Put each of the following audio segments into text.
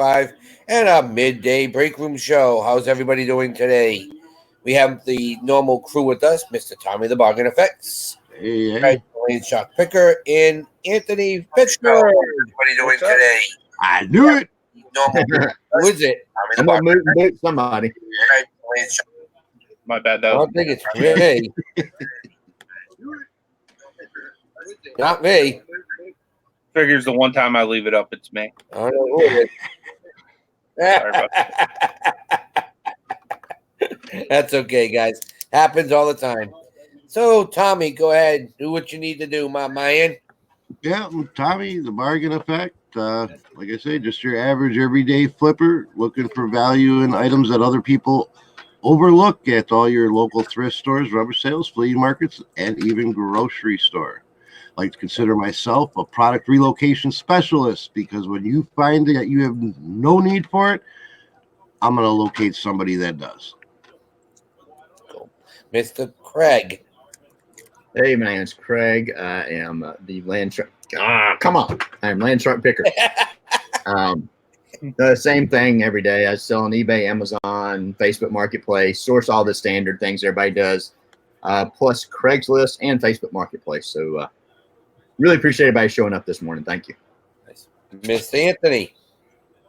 and a midday break room show. How's everybody doing today? We have the normal crew with us, Mr. Tommy the Bargain Effects, Hey, Craig hey. the Shock Picker, and Anthony Pittsburgh. Everybody doing today? I knew it. Normal. Who is it? I'm gonna move and boot somebody. My bad. I That was don't think it's me. Not me. figures the one time I leave it up, it's me. I don't know who it Sorry about is. That's okay, guys. Happens all the time. So, Tommy, go ahead. Do what you need to do, my man. Yeah, I'm Tommy, the Bargain Effect. Like I say, just your average everyday flipper looking for value in items that other people overlook at all your local thrift stores, rubber sales, flea markets, and even grocery store. I like to consider myself a product relocation specialist because when you find that you have no need for it, I'm going to locate somebody that does. Cool. Mr. Craig. Hey, my name's Craig. I am the land truck. Come on! I'm land truck picker. The same thing every day. I sell on eBay, Amazon, Facebook Marketplace. Source all the standard things everybody does, plus Craigslist and Facebook Marketplace. So, really appreciate everybody showing up this morning. Thank you. Miss Anthony.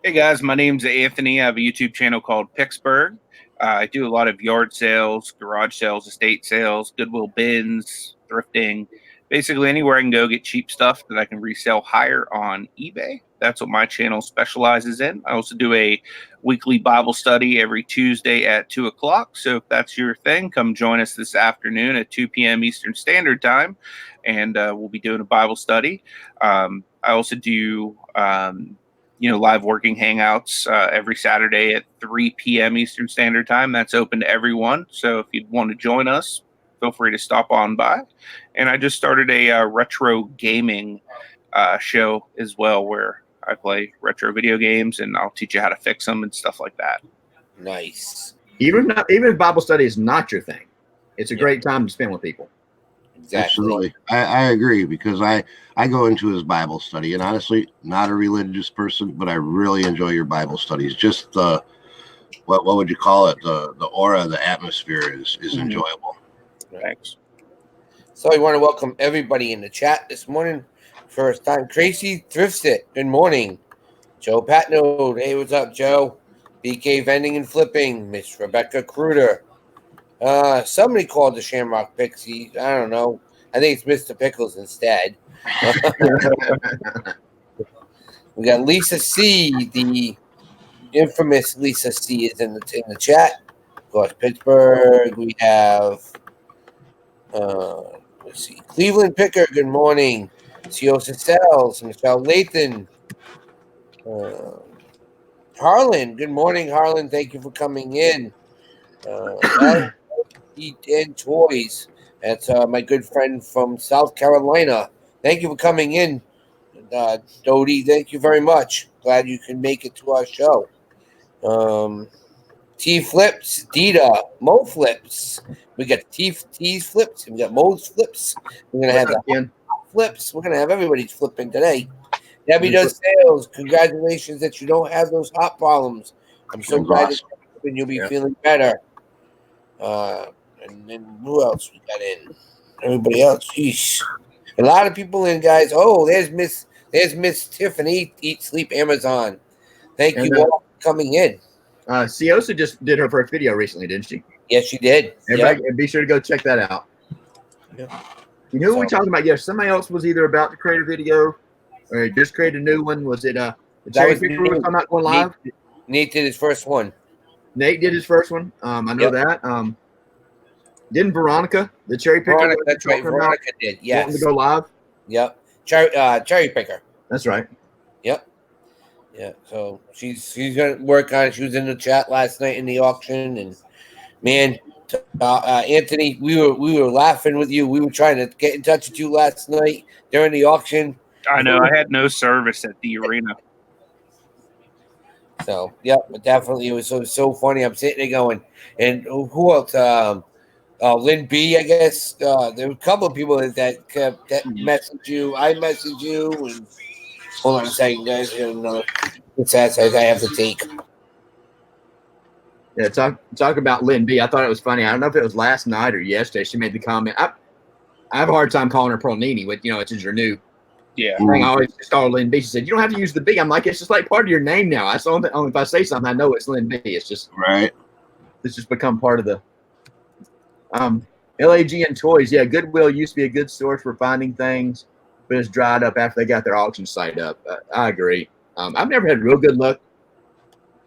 Hey guys, my name's Anthony. I have a YouTube channel called Pittsburgh. I do a lot of yard sales, garage sales, estate sales, Goodwill bins, thrifting, basically anywhere I can go get cheap stuff that I can resell higher on eBay. That's what my channel specializes in. I also do a weekly Bible study every Tuesday at 2 o'clock. So if that's your thing, come join us this afternoon at 2 p.m. Eastern Standard Time, and we'll be doing a Bible study. I also do live working hangouts every Saturday at 3 p.m. Eastern Standard Time. That's open to everyone. So if you'd want to join us, feel free to stop on by. And I just started a retro gaming show as well, where I play retro video games and I'll teach you how to fix them and stuff like that. Nice. Even if Bible study is not your thing, it's a great time to spend with people. Exactly. Absolutely. I agree because I go into his Bible study, and honestly, not a religious person, but I really enjoy your Bible studies. Just the what would you call it? The aura, the atmosphere is enjoyable. Thanks. So I want to welcome everybody in the chat this morning. First time, Tracy Thrifsit. Good morning. Joe Patnode. Hey, what's up, Joe? BK Vending and Flipping. Miss Rebecca Kruder. Somebody called the Shamrock Pixie. I don't know. I think it's Mr. Pickles instead. We got Lisa C. The infamous Lisa C. is in the chat. Of course, Pittsburgh. We have let's see, Cleveland Picker. Good morning. Siosa Sells. Michelle Lathan. Harlan. Good morning, Harlan. Thank you for coming in. And Toys. That's my good friend from South Carolina. Thank you for coming in, Dodie. Thank you very much. Glad you can make it to our show. T Flips, Dita, Mo Flips. We got T's Flips. We got Mo's Flips. We're gonna have the flips. We're gonna have everybody's flipping today. Debbie does sales. Congratulations that you don't have those hot problems. I'm so glad that you'll be feeling better. And then who else we got in? Everybody else. Sheesh. A lot of people in, guys. Oh, there's Miss Tiffany. Eat Sleep Amazon. Thank you all for coming in. Siosa just did her first video recently, didn't she? Yes, she did. Everybody, be sure to go check that out. Yeah. You know what we're talking about? Yeah, somebody else was either about to create a video or just created a new one. Was it the Cherry Picker was talking about going live? Nate did his first one. Nate did his first one. I know that. Didn't Veronica, the Cherry Picker? That's right. Veronica did. Yes. Wanting to go live. Yep. Cherry Picker. That's right. Yep. Yeah. So she's gonna work on it. She was in the chat last night in the auction, and man, Anthony, we were laughing with you. We were trying to get in touch with you last night during the auction. I know. I had no service at the arena. So, yeah, but definitely it was so funny. I'm sitting there going, and who else? Lynn B, I guess. There were a couple of people that messaged you. I messaged you, and Hold on a second, guys. I got another. It's that I have to take. Yeah, talk about Lynn B. I thought it was funny. I don't know if it was last night or yesterday. She made the comment. I have a hard time calling her Pearl-Nini, but it's your new Yeah. thing. I always just call her Lynn B. She said, "You don't have to use the B." I'm like, it's just like part of your name now. I saw only if I say something, I know it's Lynn B. It's just Right. It's just become part of the LAG and toys. Yeah, Goodwill used to be a good source for finding things, but it's dried up after they got their auction site up. I agree. I've never had real good luck.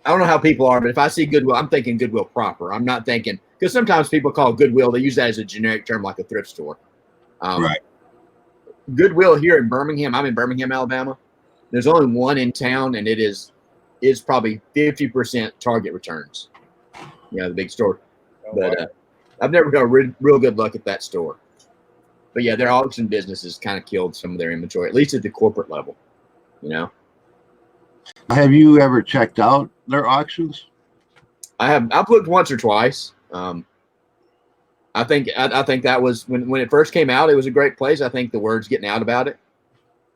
I don't know how people are, but if I see Goodwill, I'm thinking Goodwill proper. I'm not thinking, because sometimes people call Goodwill, they use that as a generic term like a thrift store. Right. Goodwill here in Birmingham, I'm in Birmingham, Alabama. There's only one in town, and it's probably 50% Target returns. The big store. But I've never got real good luck at that store. But yeah, their auction business has kind of killed some of their inventory, at least at the corporate level. Have you ever checked out their auctions? I've looked once or twice. I think that was when it first came out, it was a great place. I think the word's getting out about it.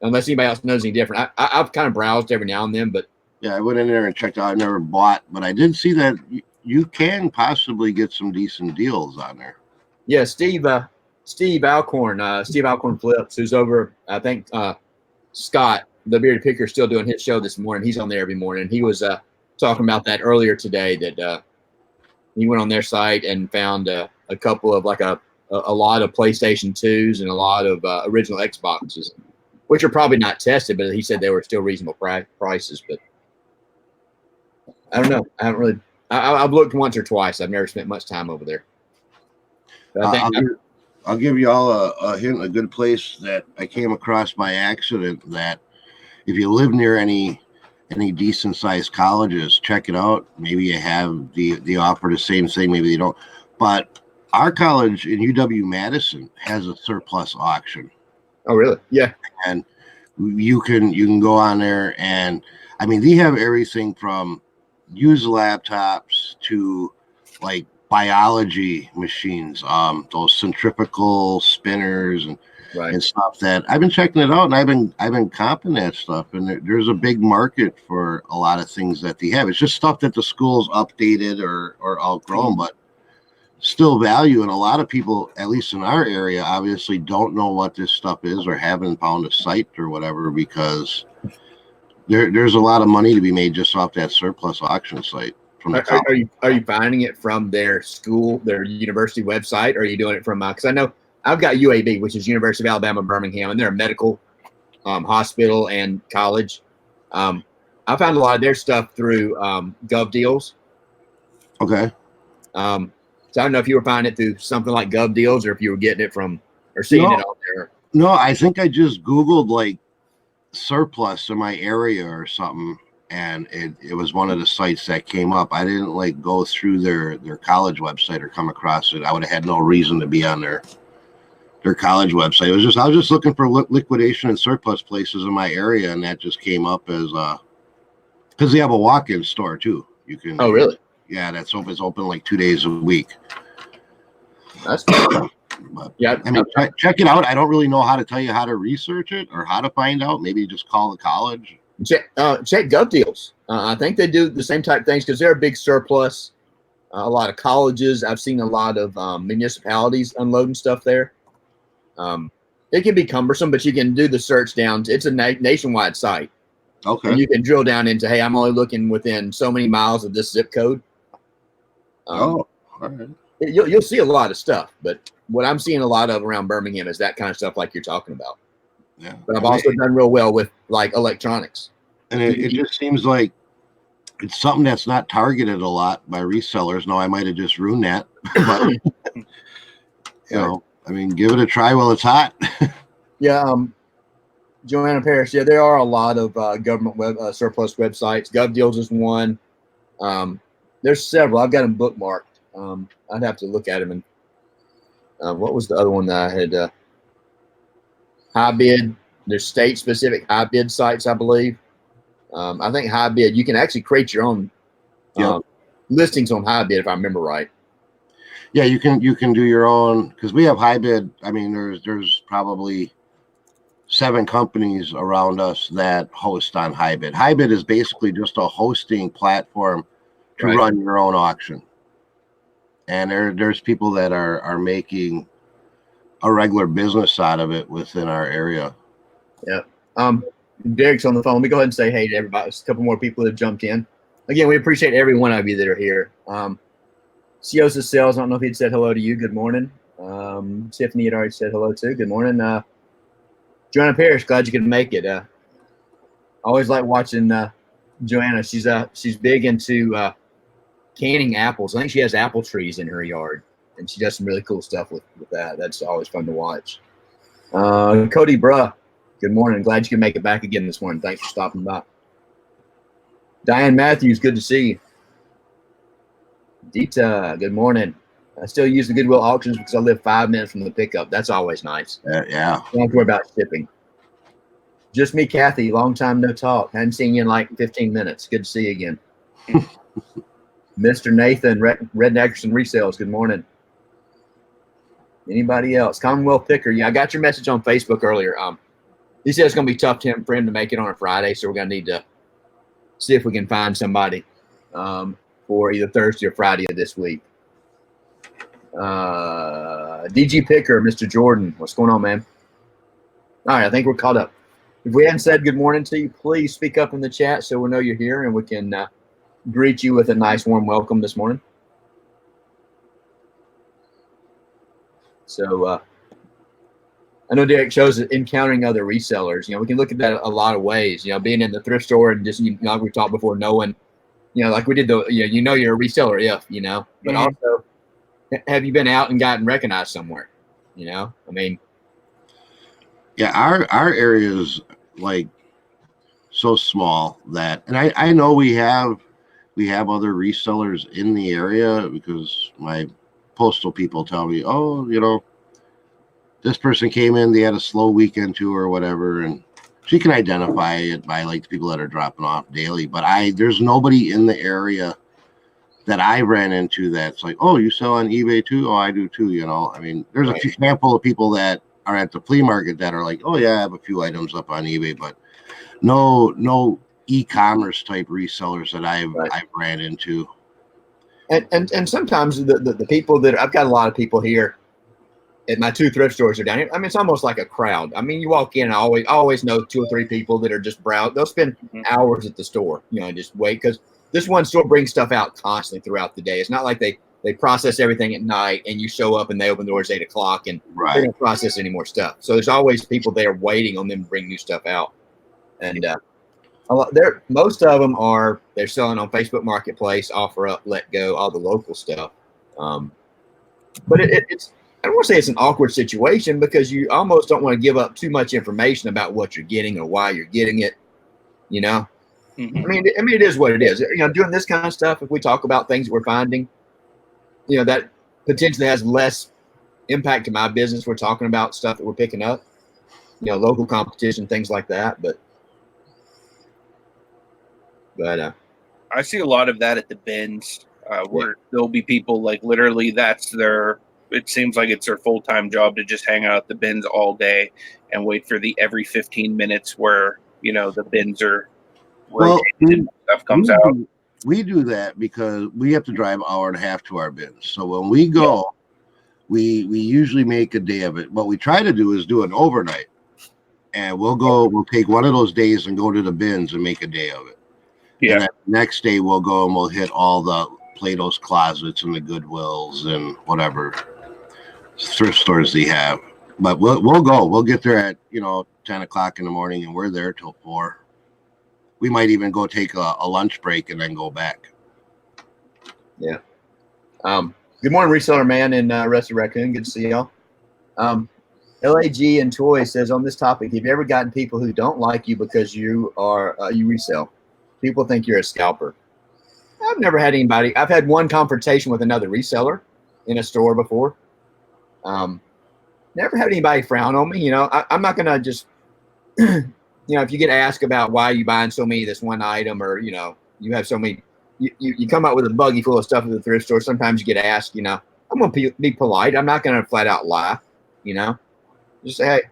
Unless anybody else knows any different. I've kind of browsed every now and then, but yeah, I went in there and checked out. I never bought, but I did see that you can possibly get some decent deals on there. Yeah, Steve Alcorn Flips, who's over, I think Scott, the bearded picker, is still doing his show this morning. He's on there every morning. He was talking about that earlier today, that he went on their site and found a couple of a lot of PlayStation 2s and a lot of original Xboxes, which are probably not tested, but he said they were still reasonable prices. But I don't know. I haven't really. I've looked once or twice. I've never spent much time over there. I'll give you all a hint, a good place that I came across by accident, that if you live near any decent sized colleges, check it out. Maybe you have the offer the same thing, maybe they don't. But our college in UW-Madison has a surplus auction. Oh, really? Yeah. And you can go on there, and I mean, they have everything from used laptops to like biology machines, those centrifugal spinners and stuff that I've been checking it out, and I've been comping that stuff, and there's a big market for a lot of things that they have. It's just stuff that the school's updated or outgrown, but still value. And a lot of people, at least in our area, obviously don't know what this stuff is or haven't found a site or whatever, because there's a lot of money to be made just off that surplus auction site. Are you finding it from their school, their university website, or are you doing it from because I know I've got UAB, which is University of Alabama, Birmingham, and they're a medical hospital and college. I found a lot of their stuff through Gov Deals. Okay. So I don't know if you were finding it through something like Gov Deals or if you were getting it from or seeing it out there. No, I think I just Googled like surplus in my area or something, and it was one of the sites that came up. I didn't like go through their college website or come across it. I would have had no reason to be on their college website. I was just looking for liquidation and surplus places in my area, and that just came up as because they have a walk-in store too. You can. Oh, really? Yeah, that's open. It's open like 2 days a week. That's cool. But, yeah, I mean, check it out. I don't really know how to tell you how to research it or how to find out. Maybe just call the college. Check Gov Deals. I think they do the same type of things because they're a big surplus. A lot of colleges. I've seen a lot of municipalities unloading stuff there. It can be cumbersome, but you can do the search down. It's a nationwide site. Okay. And you can drill down into, hey, I'm only looking within so many miles of this zip code. All right. You'll see a lot of stuff, but what I'm seeing a lot of around Birmingham is that kind of stuff like you're talking about. Yeah. But I've also done real well with like electronics. And it just seems like it's something that's not targeted a lot by resellers. No, I might have just ruined that. But, you know, I mean, give it a try while it's hot. Yeah. Joanna Parrish. Yeah, there are a lot of government surplus websites. Gov Deals is one. There's several. I've got them bookmarked. I'd have to look at them. And what was the other one that I had? High Bid. There's state-specific high bid sites, I believe. I think High Bid, you can actually create your own listings on High Bid, if I remember right. Yeah, you can do your own, because we have High Bid. I mean, there's probably 7 companies around us that host on HiBid. HiBid is basically just a hosting platform to run your own auction. And there's people that are making a regular business out of it within our area. Yeah. Derek's on the phone. Let me go ahead and say hey to everybody. There's a couple more people that have jumped in. Again, we appreciate every one of you that are here. Siosa Sales, I don't know if he'd said hello to you. Good morning. Tiffany had already said hello too. Good morning. Joanna Parrish, glad you could make it. I always like watching Joanna. She's big into canning apples. I think she has apple trees in her yard, and she does some really cool stuff with that. That's always fun to watch. Cody Bruh, good morning. Glad you could make it back again this morning. Thanks for stopping by. Diane Matthews, good to see you. Dita, good morning. I still use the Goodwill auctions because I live 5 minutes from the pickup. That's always nice. Yeah. Don't have to worry about shipping. Just me, Kathy. Long time no talk. Hadn't seen you in like 15 minutes. Good to see you again. Mr. Nathan, Red Nickerson Resales, good morning. Anybody else? Commonwealth Picker. Yeah, I got your message on Facebook earlier. He said it's going to be tough for him to make it on a Friday, so we're going to need to see if we can find somebody for either Thursday or Friday of this week. DG Picker, Mr. Jordan, what's going on, man? All right, I think we're caught up. If we hadn't said good morning to you, please speak up in the chat so we know you're here and we can greet you with a nice warm welcome this morning. So I know Derek shows that encountering other resellers. We can look at that a lot of ways. Being in the thrift store and just like we talked before, knowing, like we did you're a reseller if, but also have you been out and gotten recognized somewhere? I mean, yeah, our area is like so small that, and I know we have other resellers in the area because my postal people tell me, oh, this person came in, they had a slow weekend too or whatever, and she can identify it by like the people that are dropping off daily. But there's nobody in the area that I ran into that's like, oh, you sell on eBay too? Oh, I do too. I mean, there's a handful of people that are at the flea market that are like, oh yeah, I have a few items up on eBay, but no e-commerce type resellers that I've ran into. And sometimes the people that I've got a lot of people here at my 2 thrift stores are down here. I mean, it's almost like a crowd. I mean, you walk in, I always know 2 or 3 people that are just browse. They'll spend hours at the store, just wait, because this one store brings stuff out constantly throughout the day. It's not like they process everything at night and you show up and they open the doors at 8 o'clock and they don't process any more stuff. So there's always people there waiting on them to bring new stuff out. And most of them they're selling on Facebook Marketplace, Offer Up, Let Go, all the local stuff. But it's I don't want to say it's an awkward situation because you almost don't want to give up too much information about what you're getting or why you're getting it. Mm-hmm. I mean, it is what it is. Doing this kind of stuff, if we talk about things that we're finding, that potentially has less impact to my business. We're talking about stuff that we're picking up, local competition, things like that. But I see a lot of that at the bins where there'll be people like literally it seems like it's their full-time job to just hang out at the bins all day and wait for the every 15 minutes where, the bins are rotating and stuff comes out. We do that because we have to drive an hour and a half to our bins. So when we go, we usually make a day of it. What we try to do is do an overnight. And we'll take one of those days and go to the bins and make a day of it. Yeah. And then the next day we'll go and we'll hit all the Plato's Closets and the Goodwills and whatever thrift stores they have. But we'll get there at 10 o'clock in the morning and we're there till 4. We might even go take a lunch break and then go back. Yeah. Good morning, reseller man in Rusty Raccoon. Good to see y'all. LAG and Toy says on this topic, have you ever gotten people who don't like you because you resell? People think you're a scalper. I've never had anybody. I've had one confrontation with another reseller in a store before. Never had anybody frown on me. I'm not going to just, if you get asked about why you buying so many of this one item or, you have so many, you come out with a buggy full of stuff at the thrift store. Sometimes you get asked, I'm going to be polite. I'm not going to flat out lie, just say, hey,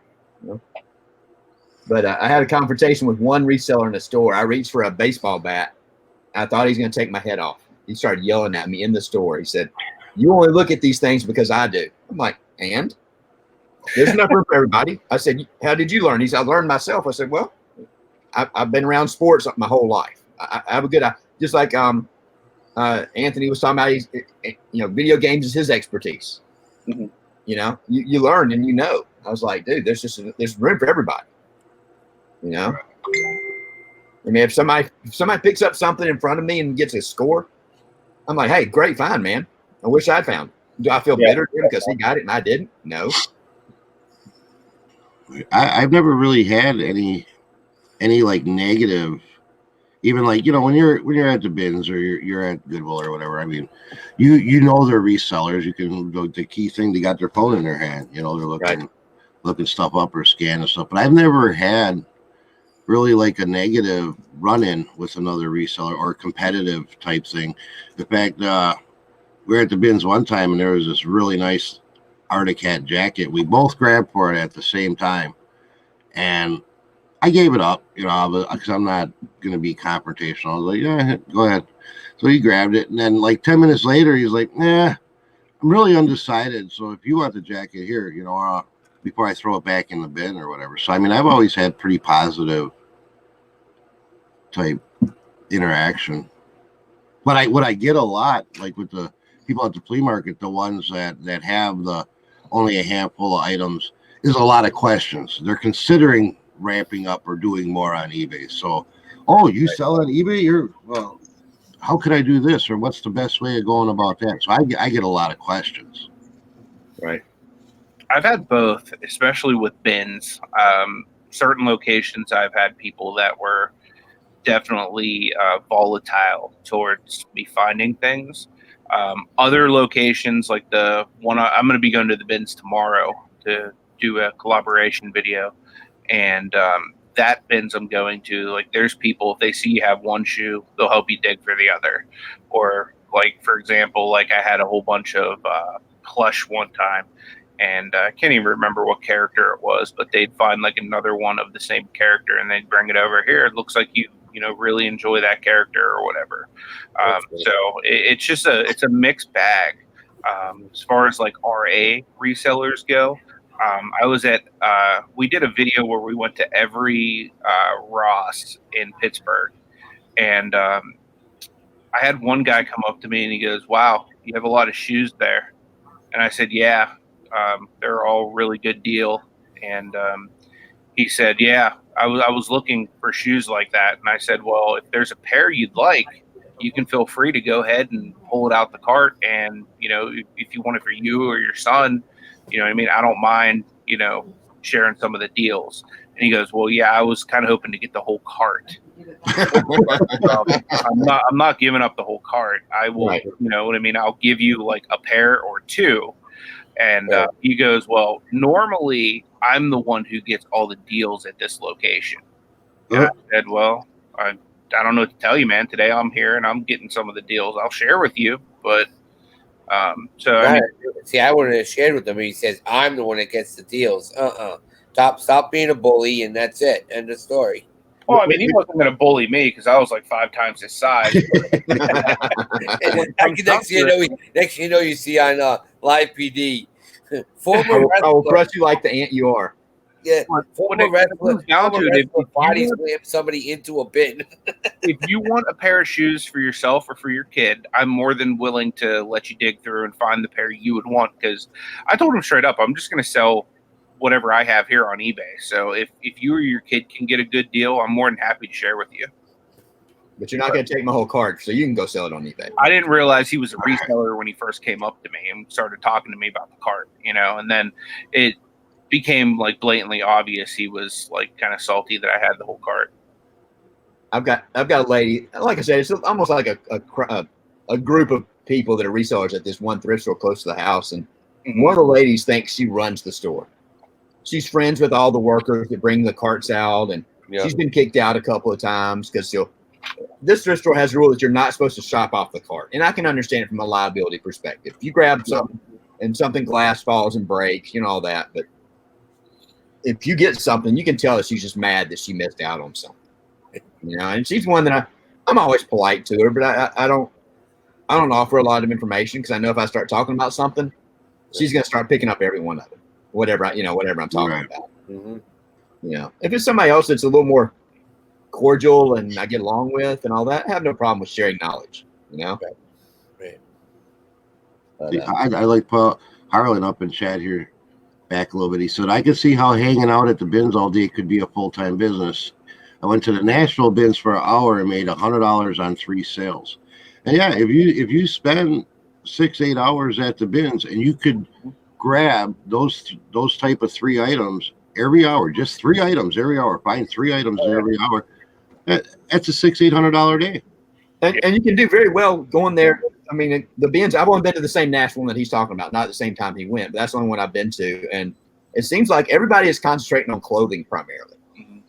But I had a confrontation with one reseller in the store. I reached for a baseball bat. I thought he was going to take my head off. He started yelling at me in the store. He said, "You only look at these things because I do." I'm like, "And there's enough room for everybody." I said, "How did you learn?" He said, "I learned myself." I said, "Well, I've been around sports my whole life. I have a good, just like Anthony was talking about. He's, video games is his expertise. Mm-hmm. You learn and I was like, dude, there's room for everybody. I mean, if somebody picks up something in front of me and gets a score, I'm like, hey, great, fine, man. I wish I'd found. Do I feel bitter because he got it and I didn't? No. I've never really had any like negative, even like when you're at the bins or you're at Goodwill or whatever. I mean, they're resellers. You can the key thing, they got their phone in their hand. They're looking stuff up or scanning stuff. But I've never had really like a negative run-in with another reseller or competitive type thing. In fact, we were at the bins one time and there was this really nice Arctic Hat jacket. We both grabbed for it at the same time, and I gave it up, because I'm not going to be confrontational. I was like, yeah, go ahead. So he grabbed it, and then like 10 minutes later, he's like, nah, I'm really undecided. So if you want the jacket here, before I throw it back in the bin or whatever. So I mean, I've always had pretty positive type interaction. But what I get a lot, like with the people at the flea market, the ones that have only a handful of items, is a lot of questions. They're considering ramping up or doing more on eBay. So, you sell on eBay? How could I do this? Or what's the best way of going about that? So I get a lot of questions. Right. I've had both, especially with bins. Certain locations, I've had people that were definitely volatile towards me finding things. Other locations, like the one I'm going to be going to the bins tomorrow to do a collaboration video, and that bins I'm going to, like, there's people, if they see you have one shoe, they'll help you dig for the other. Or like, for example, like I had a whole bunch of plush one time, and I can't even remember what character it was, but they'd find like another one of the same character and they'd bring it over here. It looks like you really enjoy that character or whatever. So it's just it's a mixed bag. As far as like RA resellers go, I was at, we did a video where we went to every Ross in Pittsburgh, and I had one guy come up to me and he goes, "Wow, you have a lot of shoes there." And I said, "Yeah, they're all really good deal." And he said, "Yeah, I was looking for shoes like that." And I said, "Well, if there's a pair you'd like, you can feel free to go ahead and pull it out the cart. And, if you want it for you or your son, I mean, I don't mind, sharing some of the deals." And he goes, "Well, yeah, I was kind of hoping to get the whole cart." I'm not giving up the whole cart. I will, Right. you know what I mean? I'll give you like a pair or two. And he goes, "Well, normally I'm the one who gets all the deals at this location." And I said, "Well, I don't know what to tell you, man. Today I'm here and I'm getting some of the deals. I'll share with you." But I mean, see, I wouldn't have shared with him. He says, "I'm the one that gets the deals." Stop being a bully, and that's it. End of story. well, I mean, he wasn't going to bully me because I was like 5 times his size. Next thing you know, you see on Live PD, former I will wrestler. crush you like the ant you are. Yeah, When former it wrestler comes down to it, if you body want- slam somebody into a bin. if you want a pair of shoes for yourself or for your kid, I'm more than willing to let you dig through and find the pair you would want. Because I told him straight up, I'm just going to sell whatever I have here on eBay. So if you or your kid can get a good deal, I'm more than happy to share with you. But you're not going to take my whole cart, so you can go sell it on eBay. I didn't realize he was a reseller when he first came up to me and started talking to me about the cart, and then it became like blatantly obvious he was like kind of salty that I had the whole cart. I've got a lady, like I said, it's almost like a group of people that are resellers at this one thrift store close to the house, and one of the ladies thinks she runs the store. She's friends with all the workers that bring the carts out, and she's been kicked out a couple of times because this thrift store has a rule that you're not supposed to shop off the cart, and I can understand it from a liability perspective. If you grab something and something glass falls and breaks, all that, but if you get something, you can tell that she's just mad that she missed out on something. And she's one that I'm always polite to her, but I don't offer a lot of information because I know if I start talking about something, she's gonna start picking up every one of it, whatever I'm talking about. Mm-hmm. If it's somebody else that's a little more cordial and I get along with and all that, I have no problem with sharing knowledge. Right. But, I like Harlan up in chat here back a little bit. He said, I could see how hanging out at the bins all day could be a full-time business. I went to the Nashville bins for an hour and made $100 on 3 sales. And yeah, if you spend 6-8 hours at the bins and you could grab those type of 3 items every hour, just 3 items every hour, find 3 items every hour, that's a $600-800 day. And you can do very well going there. I mean, the bins, I've only been to the same Nashville that he's talking about, not at the same time he went, but that's the only one I've been to. And it seems like everybody is concentrating on clothing primarily.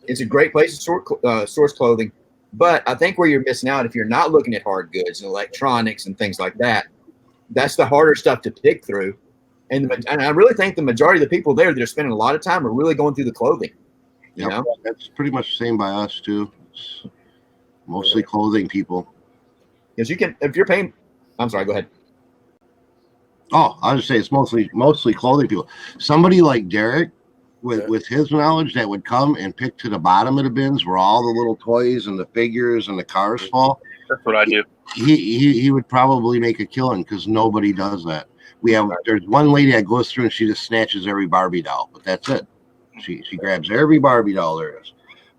It's a great place to source clothing. But I think where you're missing out, if you're not looking at hard goods and electronics and things like that, that's the harder stuff to pick through. And I really think the majority of the people there that are spending a lot of time are really going through the clothing. That's pretty much the same by us too. It's mostly clothing people. Because you can, if you're paying, I'm sorry, go ahead. Oh, I'll just say it's mostly clothing people. Somebody like Derek, with his knowledge, that would come and pick to the bottom of the bins where all the little toys and the figures and the cars fall. That's what I do. He would probably make a killing because nobody does that. There's one lady that goes through and she just snatches every Barbie doll, but that's it. She grabs every Barbie doll there is.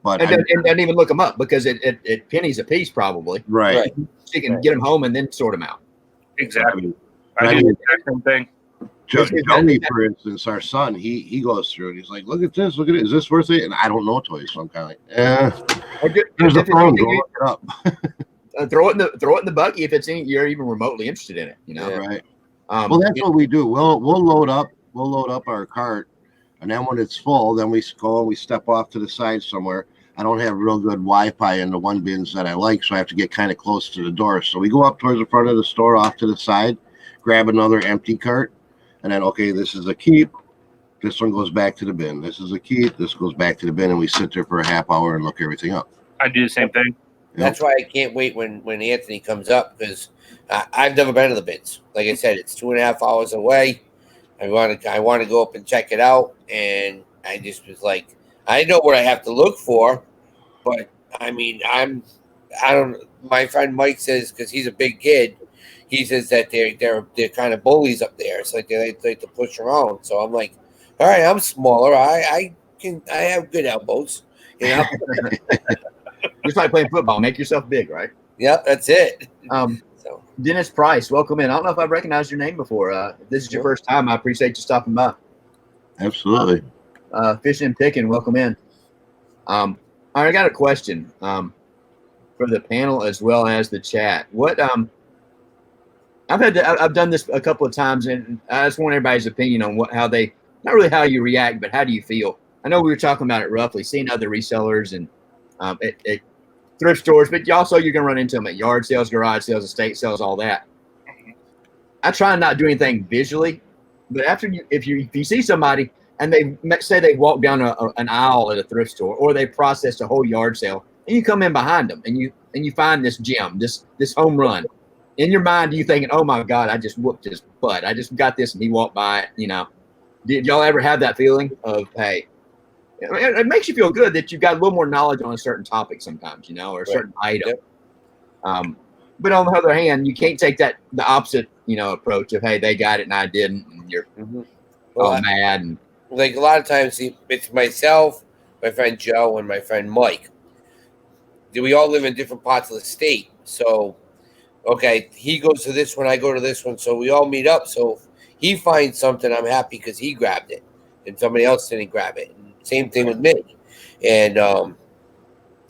But and doesn't even look them up because it pennies a piece probably. Right. She can get them home and then sort them out. Exactly. I do the exact same thing. Johnny, for instance, our son, he goes through and he's like, look at this, is this worth it? And I don't know toys, so I'm kind of like, there's a phone, go look it up. Throw it in the buggy if you're even remotely interested in it. Right. Well, that's what we do. We'll load up our cart, and then when it's full, then we go and we step off to the side somewhere. I don't have real good Wi-Fi in the one bins that I like, so I have to get kind of close to the door. So we go up towards the front of the store, off to the side, grab another empty cart, and then, okay, this is a keep. This one goes back to the bin. This is a keep. This goes back to the bin, and we sit there for a half hour and look everything up. I do the same thing. That's why I can't wait when Anthony comes up, because I've never been to the bins. Like I said, it's 2.5 hours away. I want to go up and check it out, and I just was like, I know what I have to look for, but I mean, I don't. My friend Mike says, because he's a big kid, he says that they're kind of bullies up there. It's like they like to push around. So I'm like, all right, I'm smaller. I have good elbows, Just like playing football, make yourself big, right? Yep, that's it. So Dennis Price, welcome in. I don't know if I've recognized your name before. If this is your first time, I appreciate you stopping by. Absolutely. Fishing and Picking, welcome in. I got a question for the panel as well as the chat. What I've done this a couple of times, and I just want everybody's opinion on how they, not really how you react, but how do you feel? I know we were talking about it roughly, seeing other resellers and at thrift stores, but you're going to run into them at yard sales, garage sales, estate sales, all that. I try not to do anything visually, but if you see somebody and they say they walk down an aisle at a thrift store, or they processed a whole yard sale, and you come in behind them and you find this gem, this home run. In your mind, you thinking, "Oh my God, I just whooped his butt. I just got this," and he walked by it. Did y'all ever have that feeling of, hey? It makes you feel good that you've got a little more knowledge on a certain topic sometimes, or a certain item. Yep. But on the other hand, you can't take the opposite, approach of, hey, they got it and I didn't, and you're all mad. And like a lot of times, it's myself, my friend Joe, and my friend Mike. We all live in different parts of the state. So, okay, he goes to this one, I go to this one. So we all meet up. So if he finds something, I'm happy because he grabbed it and somebody else didn't grab it. And same thing with me. And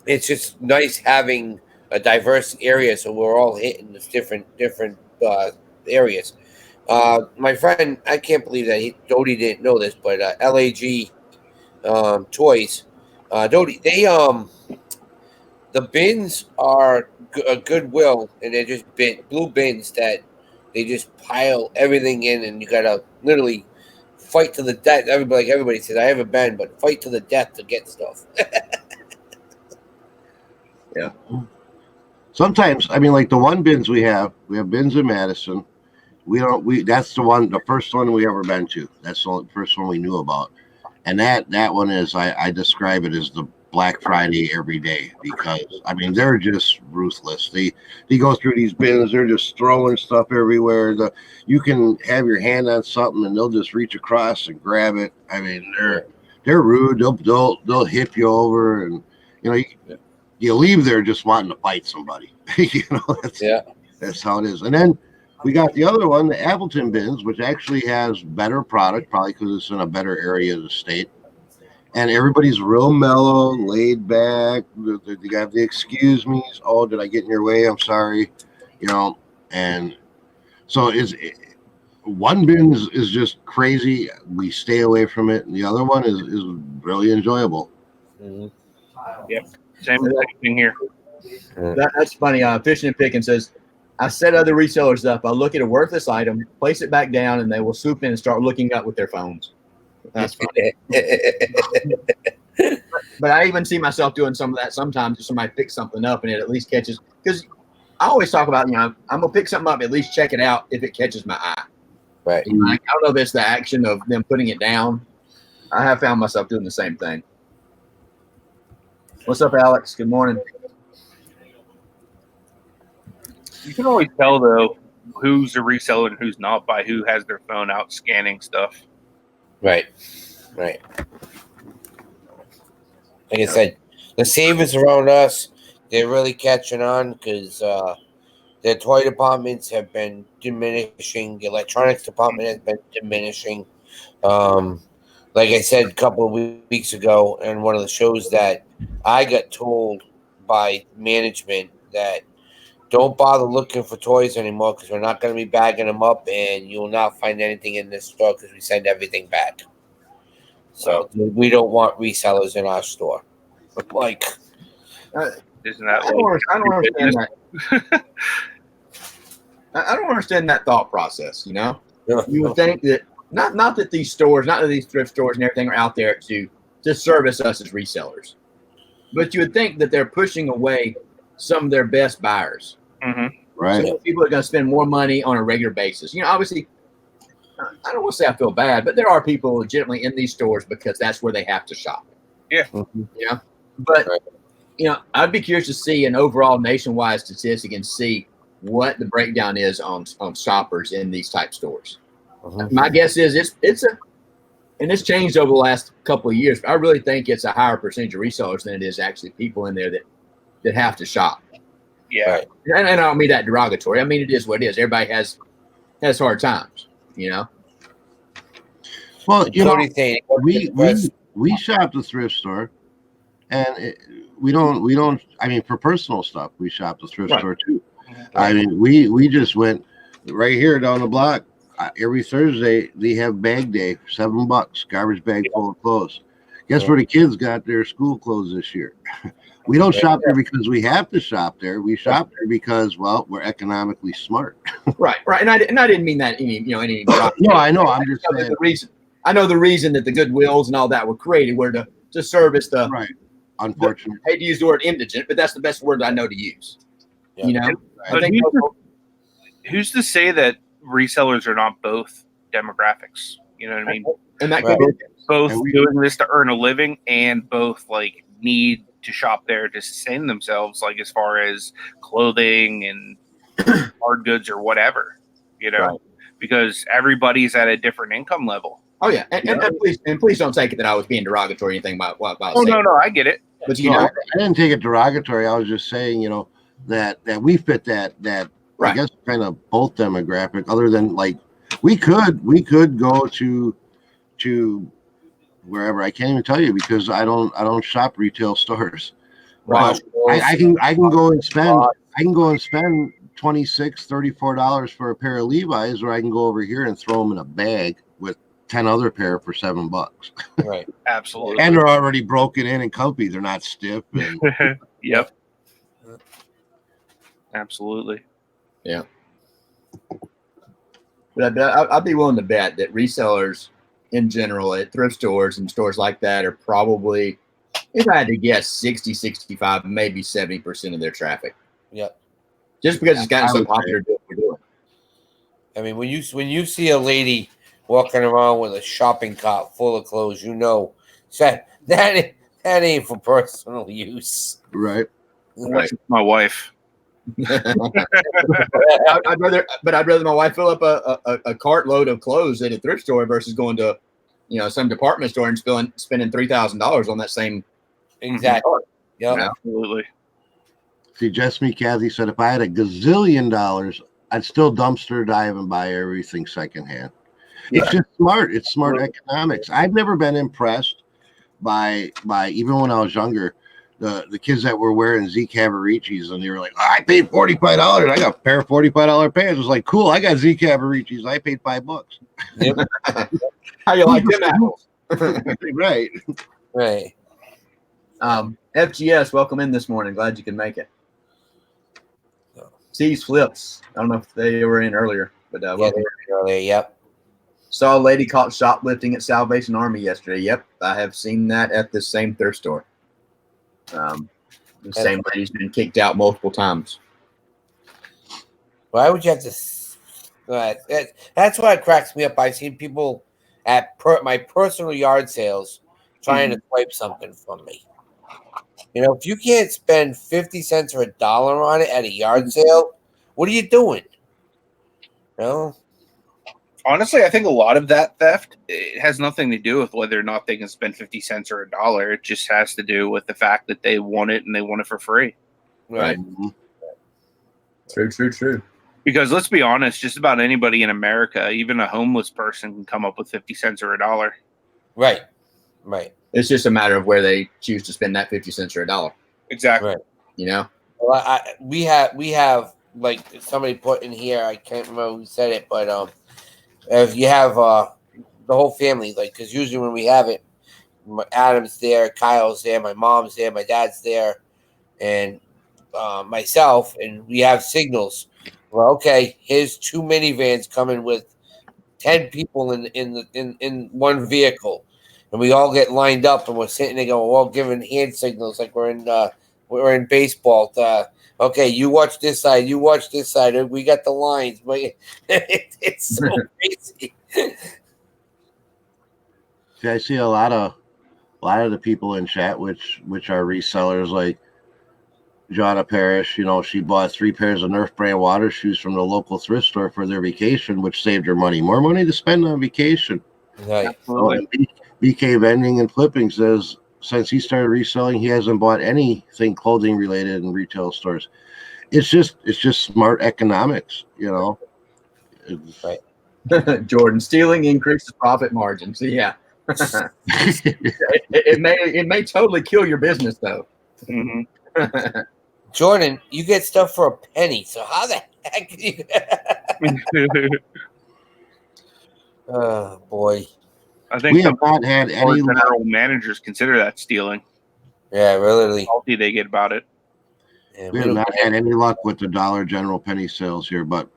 it's just nice having a diverse area, so we're all hitting this different areas. My friend, I can't believe that Dodie didn't know this, but LAG Toys, Dodie, they the bins are a Goodwill, and they're just blue bins that they just pile everything in, and you gotta literally fight to the death. Everybody says, I haven't been, but fight to the death to get stuff. Yeah. Sometimes, I mean, like the one bins we have bins in Madison. That's the first one we ever been to. That's the first one we knew about. And that one is, I describe it as the Black Friday every day, because I mean they're just ruthless. They go through these bins, they're just throwing stuff everywhere. You can have your hand on something and they'll just reach across and grab it. I mean they're rude. They'll hit you over, and you leave there just wanting to fight somebody. That's how it is. And then we got the other one, the Appleton bins, which actually has better product, probably because it's in a better area of the state. And everybody's real mellow, laid back. You got the excuse me's. Oh, did I get in your way? I'm sorry. And so one bin is just crazy. We stay away from it. And the other one is really enjoyable. Mm-hmm. Yep. Same thing here. That's funny. Fishing and Picking says, I set other resellers up. I look at a worthless item, place it back down, and they will swoop in and start looking up with their phones. That's funny. But I even see myself doing some of that sometimes if somebody picks something up and it at least catches. Because I always talk about, I'm going to pick something up, at least check it out if it catches my eye. Right. I don't know if it's the action of them putting it down. I have found myself doing the same thing. What's up, Alex? Good morning. You can always tell, though, who's a reseller and who's not by who has their phone out scanning stuff. Right. Like I said, the savers around us, they're really catching on because their toy departments have been diminishing. The electronics department has been diminishing. Like I said a couple of weeks ago in one of the shows, that I got told by management that don't bother looking for toys anymore because we're not going to be bagging them up, and you will not find anything in this store because we send everything back. So we don't want resellers in our store. Like, isn't that? I don't understand that. I don't understand that thought process. You would think that not that these stores, not that these thrift stores and everything are out there to service us as resellers, but you would think that they're pushing away some of their best buyers. Mm-hmm. Right. So people are going to spend more money on a regular basis. Obviously, I don't want to say I feel bad, but there are people legitimately in these stores because that's where they have to shop. Yeah. Yeah. But, I'd be curious to see an overall nationwide statistic and see what the breakdown is on shoppers in these type stores. Mm-hmm. My guess is and it's changed over the last couple of years, but I really think it's a higher percentage of resellers than it is actually people in there that have to shop. Yeah. Right. And I don't mean that derogatory. I mean, it is what it is. Everybody has hard times, Well, we shop the thrift store, and we don't. I mean, for personal stuff, we shop the thrift store too. Right. I mean, we just went right here down the block. Every Thursday they have bag day, $7, garbage bag full of clothes. Guess where the kids got their school clothes this year? We don't shop there because we have to shop there. We shop there because, we're economically smart. Right. And I didn't mean that any. No, I know. I'm just saying the reason. I know the reason that the Goodwills and all that were created were to service the. Right. Unfortunately, I hate to use the word indigent, but that's the best word I know to use. Yeah. I think who's to say that resellers are not both demographics? You know what I mean? And that could be both doing this to earn a living and both need to shop there to sustain themselves, as far as clothing and hard goods or whatever, right. Because everybody's at a different income level. Oh yeah, and please don't take it that I was being derogatory or anything about what I was saying. No, I get it. But I didn't take it derogatory. I was just saying, that we fit that right. I guess kind of both demographic. Other than we could go to wherever. I can't even tell you because I don't shop retail stores. Right. I can go and spend $26, $34 for a pair of Levi's, or I can go over here and throw them in a bag with 10 other pair for $7. Right. Absolutely. And they're already broken in and comfy. They're not stiff. And, yep. Absolutely. Yeah. But I'd be willing to bet that resellers in general at thrift stores and stores like that are probably, if I had to guess, 60, 65, maybe 70% of their traffic. Yep. Just because it's gotten so popular to do what we're doing. I mean, when you see a lady walking around with a shopping cart full of clothes, you know that ain't for personal use. Right. Right. My wife. I'd rather my wife fill up a cartload of clothes at a thrift store versus going to, some department store and spending $3,000 on that same. Exactly. Yeah, absolutely. See, Just Me Kathy said if I had $1 gazillion, I'd still dumpster dive and buy everything secondhand. It's just smart. It's smart economics. I've never been impressed by even when I was younger, the kids that were wearing Z Cavaricis and they were like, I paid $45. I got a pair of $45 pants. It was like, cool. I got Z Cavaricis. I paid $5. Yep. How you like them apples? Right. Right. FGS, welcome in this morning. Glad you can make it. C's Flips. I don't know if they were in earlier, but welcome. Earlier, yep. Saw a lady caught shoplifting at Salvation Army yesterday. Yep, I have seen that at the same thrift store. The same lady's been kicked out multiple times. Why would you have to? That's why it cracks me up. I've seen people at my personal yard sales trying to swipe something from me. If you can't spend 50 cents or $1 on it at a yard sale, what are you doing? Honestly, I think a lot of that theft, it has nothing to do with whether or not they can spend 50 cents or $1. It just has to do with the fact that they want it and they want it for free. Right. True. Because let's be honest, just about anybody in America, even a homeless person, can come up with 50 cents or $1. Right. It's just a matter of where they choose to spend that 50 cents or $1. Exactly. Right. Well, we have like somebody put in here. I can't remember who said it, but if you have the whole family, like, because usually when we have it, Adam's there, Kyle's there, my mom's there, my dad's there, and myself, and we have signals. Well, okay, here's 2 minivans coming with 10 people in one vehicle, and we all get lined up, and we're sitting there going, we're all giving hand signals like we're in baseball. Okay, you watch this side, you watch this side. We got the lines, but it's so crazy. See, I see a lot of the people in chat, which are resellers, like Jonna Parrish. She bought 3 pairs of Nerf brand water shoes from the local thrift store for their vacation, which saved her money. More money to spend on vacation. Right. BK Vending and Flipping says since he started reselling, he hasn't bought anything clothing related in retail stores. It's just smart economics, Right. Jordan, stealing increases profit margins. Yeah. it may totally kill your business though. Mm-hmm. Jordan, you get stuff for a penny, so how the heck do you? Oh boy. I think we have not had any general managers consider that stealing. Yeah, really. Salty they get about it. Yeah, we have not had any luck with the Dollar General penny sales here, but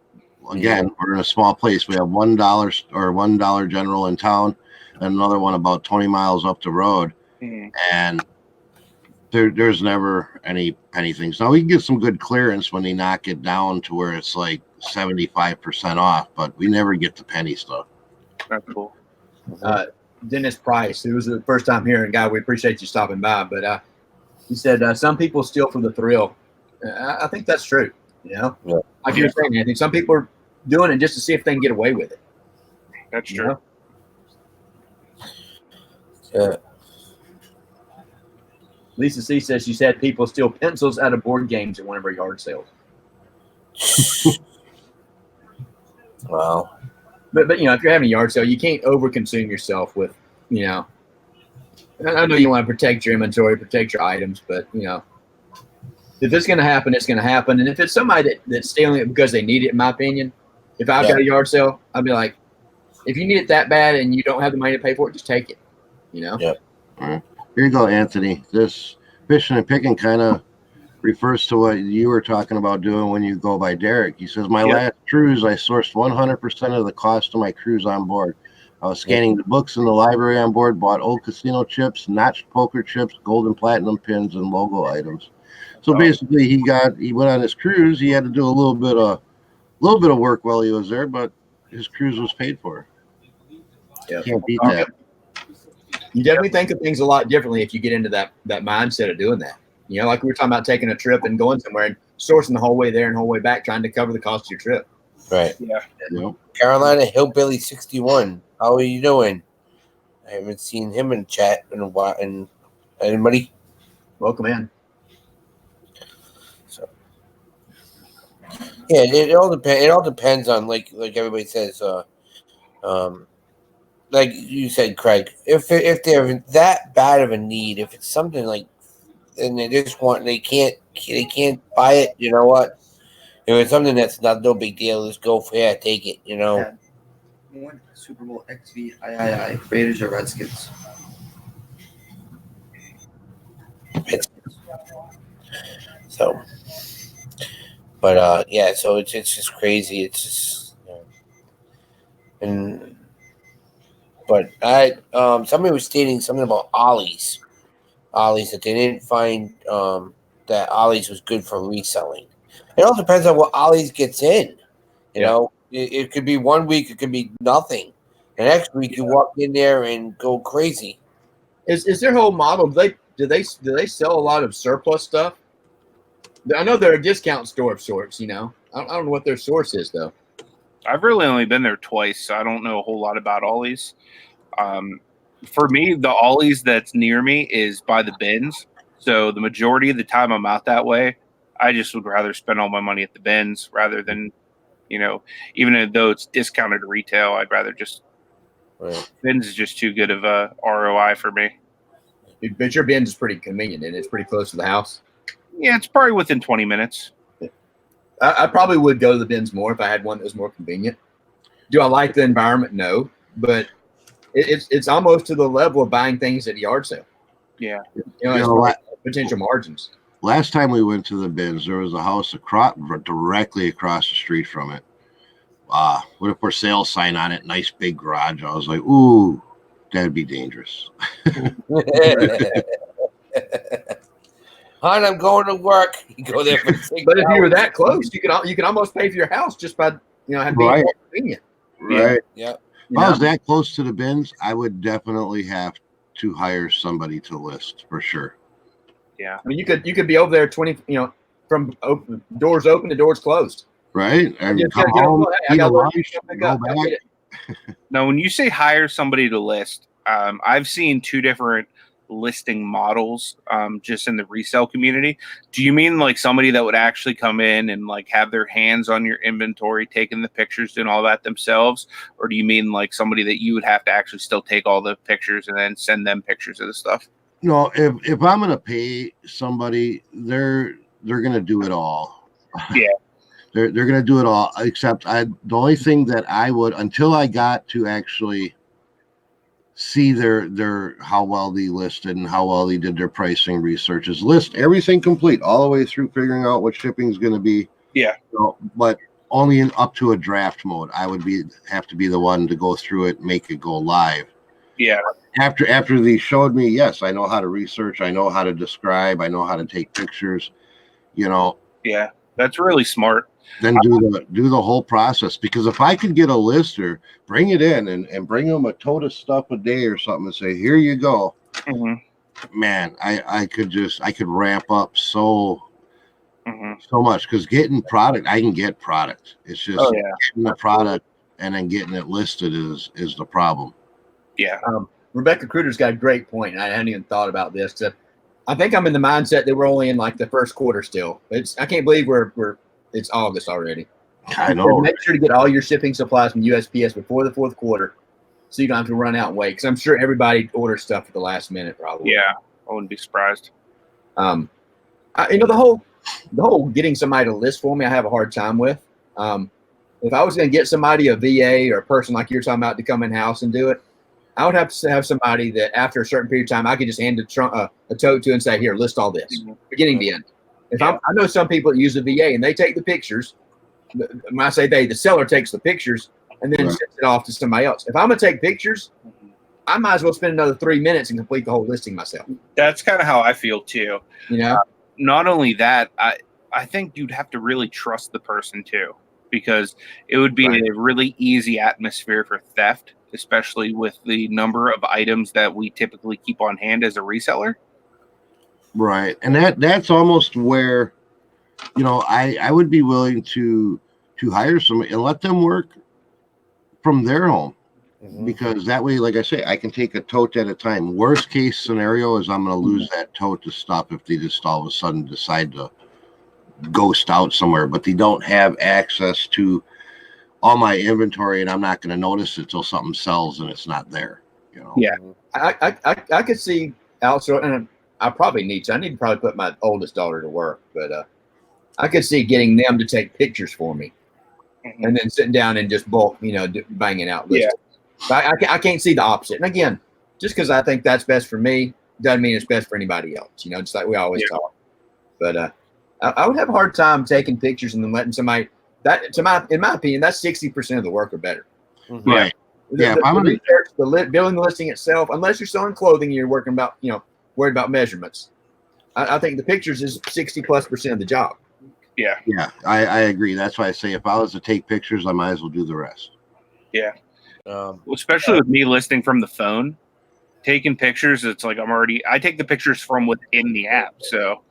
again, we're in a small place. We have $1 or $1 General in town, and another one about 20 miles up the road, and there's never any penny things. Now we can get some good clearance when they knock it down to where it's like 75% off, but we never get the penny stuff. That's cool. Dennis Price, it was the first time here, and guy, we appreciate you stopping by. But he said some people steal for the thrill. I think that's true. Yeah. Like you were saying, Anthony, some people are doing it just to see if they can get away with it. That's true. Yeah. Lisa C says she said people steal pencils out of board games at one of her yard sales. Wow. But if you're having a yard sale, you can't overconsume yourself with, I know you want to protect your inventory, protect your items, but if it's going to happen, it's going to happen. And if it's somebody that's stealing it because they need it, in my opinion, if I've got a yard sale, I'd be like, if you need it that bad and you don't have the money to pay for it, just take it. Yeah. All right. Here you go, Anthony. This fishing and picking kind of refers to what you were talking about doing when you go by Derek. He says, my last cruise, I sourced 100% of the cost of my cruise on board. I was scanning the books in the library on board, bought old casino chips, notched poker chips, gold and platinum pins, and logo items. So basically, he went on his cruise. He had to do a little bit of work while he was there, but his cruise was paid for. Yep. Can't beat that. You definitely think of things a lot differently if you get into that mindset of doing that. You know, like we were talking about taking a trip and going somewhere and sourcing the whole way there and the whole way back, trying to cover the cost of your trip. Right. Yeah. Yep. Carolina Hillbilly 61. How are you doing? I haven't seen him in chat in a while. And anybody? Welcome in. So, yeah, it all depends. It all depends on like everybody says. Like you said, Craig, if they're that bad of a need, if it's something like, and they just want, they can't buy it. You know what? If it's something that's no big deal, just go for it. Take it. You know. One Super Bowl XV Raiders or Redskins. So, but yeah, so it's just crazy. It's just, but somebody was stating something about Ollie's that they didn't find that Ollie's was good for reselling. It all depends on what Ollie's gets in. You know, it could be 1 week, it could be nothing. The next week you walk in there and go crazy. Is their whole model? Do they sell a lot of surplus stuff? I know they're a discount store of sorts. You know, I don't know what their source is though. I've really only been there twice, so I don't know a whole lot about Ollie's. For me, the Ollie's that's near me is by the bins. So the majority of the time I'm out that way, I just would rather spend all my money at the bins rather than, you know, even though it's discounted retail, I'd rather just bins is just too good of a ROI for me. But your bins is pretty convenient and it's pretty close to the house. Yeah, it's probably within 20 minutes. I probably would go to the bins more if I had one that was more convenient. Do I like the environment? No, but it's almost to the level of buying things at a yard sale. Yeah, potential margins. Last time we went to the bins, there was a house directly across the street from it. With a for sale sign on it, nice big garage. I was like, ooh, that'd be dangerous. Hon, I'm going to work. You go there for 6 But if you were hours. that close, you could almost pay for your house just by having being more convenient. Right. Yeah. If I was that close to the bins, I would definitely have to hire somebody to list for sure. Yeah. I mean, you could be over there 20, from doors open to doors closed. Right. And Just come get home, I got eat lunch, lunch, pick go up. I get back. it. Now, when you say hire somebody to list, I've seen two different listing models just in the resale community. Do you mean like somebody that would actually come in and like have their hands on your inventory, taking the pictures and all that themselves? Or do you mean like somebody that you would have to actually still take all the pictures and then send them pictures of the stuff? No, if I'm going to pay somebody, they're going to do it all. Yeah. They're going to do it all, except the only thing that I would, until I got to actually see their how well they listed and how well they did their pricing research, is list everything complete all the way through figuring out what shipping is going to be. Yeah. But only up to a draft mode. I would have to be the one to go through it, make it go live. Yeah. After they showed me, yes, I know how to research, I know how to describe, I know how to take pictures, Yeah, that's really smart. Then do the whole process. Because if I could get a lister, bring it in and bring them a tote of stuff a day or something and say, here you go. Mm-hmm. Man, I could ramp up so much, because getting product, I can get product. It's just getting the product and then getting it listed is the problem. Yeah. Rebecca Kruger's got a great point, and I hadn't even thought about this. I think I'm in the mindset that we're only in like the first quarter still. I can't believe it's August already. I know. Make sure to get all your shipping supplies from USPS before the fourth quarter, so you don't have to run out and wait. Because I'm sure everybody orders stuff at the last minute, probably. Yeah, I wouldn't be surprised. The whole getting somebody to list for me, I have a hard time with. If I was going to get somebody, a VA or a person like you're talking about, to come in house and do it, I would have to have somebody that after a certain period of time, I could just hand a tote to and say, here, list all this, beginning to end. I know some people that use a VA and they take the pictures. When I say the seller takes the pictures, and then sends it off to somebody else. If I'm going to take pictures, I might as well spend another 3 minutes and complete the whole listing myself. That's kind of how I feel too. You know, not only that, I think you'd have to really trust the person too, because it would be a really easy atmosphere for theft, especially with the number of items that we typically keep on hand as a reseller. Right. And that's almost where, you know, I would be willing to hire somebody and let them work from their home. Because that way, like I say, I can take a tote at a time. Worst case scenario is I'm going to lose that tote to stop if they just all of a sudden decide to ghost out somewhere, but they don't have access to all my inventory, and I'm not going to notice it till something sells and it's not there. You know? Yeah, I could see outsourcing, and I probably need to. I need to probably put my oldest daughter to work, but I could see getting them to take pictures for me, and then sitting down and just bulk, you know, banging out listings. Yeah. But I can't see the opposite. And again, just because I think that's best for me doesn't mean it's best for anybody else. You know, just like we always talk. But I would have a hard time taking pictures and then letting somebody. That, in my opinion, that's 60% of the work or better. Right. The research, building the listing itself, unless you're selling clothing, you're working about, you know, worried about measurements. I think the pictures is 60+% of the job. Yeah. Yeah, I agree. That's why I say if I was to take pictures, I might as well do the rest. Yeah. Especially with me listing from the phone, taking pictures, it's like I take the pictures from within the app. So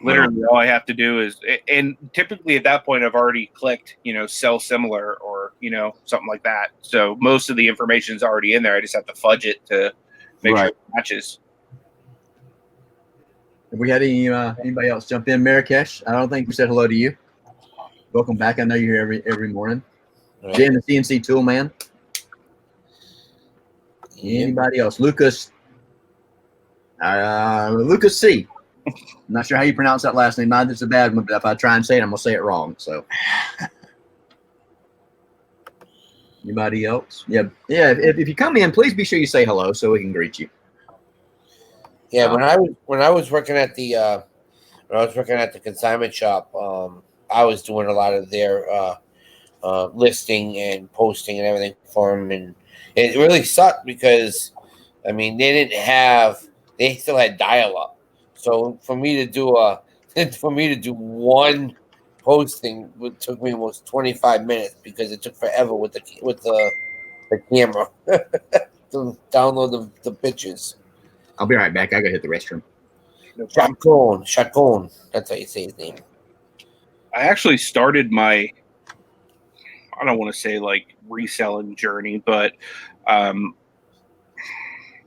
literally all I have to do is, and typically at that point I've already clicked, you know, sell similar or, you know, something like that. So most of the information is already in there. I just have to fudge it to make sure it matches. Have we had anybody else jump in? Marrakesh, I don't think we said hello to you. Welcome back. I know you're here every morning. Jen, the CNC tool man. Anybody else? Lucas C. I'm not sure how you pronounce that last name. It's a bad one, but if I try and say it, I'm gonna say it wrong. So, anybody else? Yeah. If you come in, please be sure you say hello so we can greet you. Yeah, when I was working at the consignment shop, I was doing a lot of their listing and posting and everything for them, and it really sucked because, I mean, they still had dial-up. So for me to do one posting took me almost 25 minutes because it took forever with the camera to download the pictures. I'll be right back. I gotta hit the restroom. No Chacon. That's how you say his name. I actually started my, I don't want to say like reselling journey, but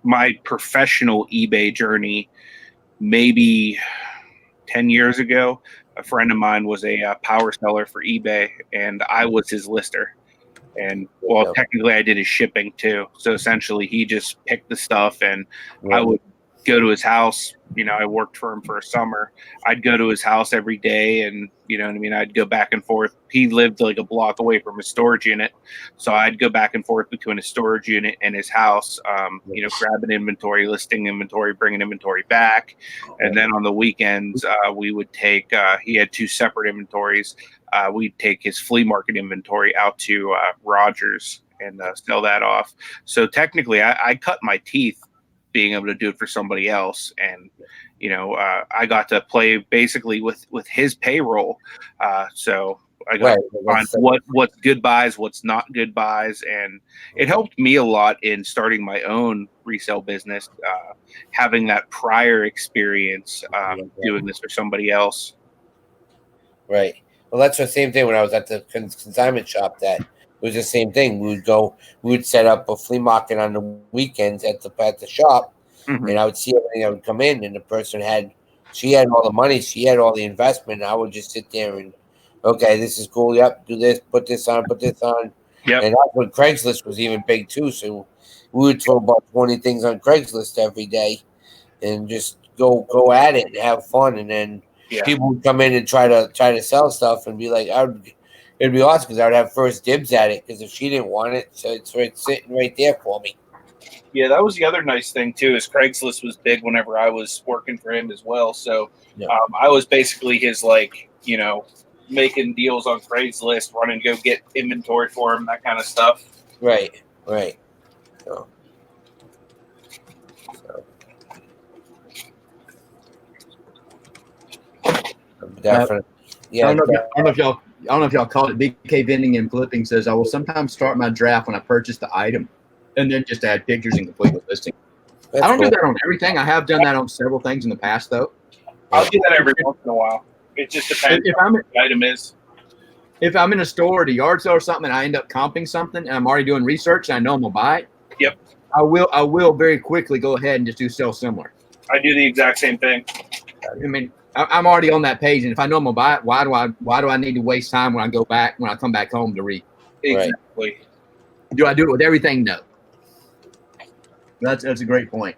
my professional eBay journey maybe 10 years ago. A friend of mine was a power seller for eBay, and I was his lister. And well, technically I did his shipping too. So essentially he just picked the stuff, and I would go to his house. You know, I worked for him for a summer. I'd go to his house every day, and you know what I mean? I'd go back and forth. He lived like a block away from a storage unit. So I'd go back and forth between a storage unit and his house, you know, grabbing inventory, listing inventory, bringing inventory back. And then on the weekends, we would take, he had two separate inventories. We'd take his flea market inventory out to Rogers and sell that off. So technically I cut my teeth being able to do it for somebody else. And, you know, I got to play basically with his payroll. So I got to find what's good buys, what's not good buys. And it helped me a lot in starting my own resale business, having that prior experience doing this for somebody else. Right. Well, that's the same thing when I was at the consignment shop. That it was the same thing. We would set up a flea market on the weekends at the shop, and I would see everything that would come in, and the person she had all the money, she had all the investment. And I would just sit there and, okay, this is cool. Yep, do this, put this on. Yep. And that's when Craigslist was even big too. So we would throw about 20 things on Craigslist every day, and just go at it and have fun, and then. Yeah. People would come in and try to sell stuff and be like, it'd be awesome because I would have first dibs at it because if she didn't want it, so it's sitting right there for me. Yeah, that was the other nice thing too. Is Craigslist was big whenever I was working for him as well. So I was basically his, like, you know, making deals on Craigslist, running to go get inventory for them, that kind of stuff. Right. So definitely. Yeah. I don't know if y'all call it. BK Vending and Flipping says I will sometimes start my draft when I purchase the item, and then just add pictures and complete the listing. That's I don't cool. do that on everything. I have done that on several things in the past, though. I'll do that every once in a while. It just depends on what the item is. If I'm in a store at a yard sale or something, and I end up comping something, and I'm already doing research, and I know I'm gonna buy it. Yep. I will very quickly go ahead and just do sell similar. I do the exact same thing. I mean, I'm already on that page, and if I know I'm gonna buy it, why do I need to waste time when I come back home to read? Exactly. Do I do it with everything? No. That's a great point.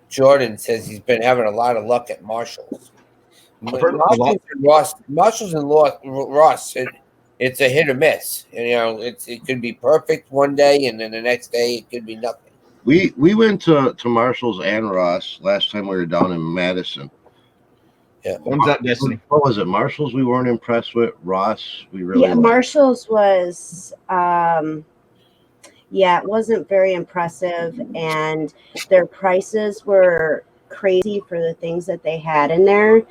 Jordan says he's been having a lot of luck at Marshalls. Marshalls and Ross. It's a hit or miss. And, it could be perfect one day, and then the next day it could be nothing. We went to Marshalls and Ross last time we were down in Madison. Yeah. Thumbs up, Destiny. What was it? Marshalls we weren't impressed with. Ross we really liked. Marshalls was it wasn't very impressive, and their prices were crazy for the things that they had in there.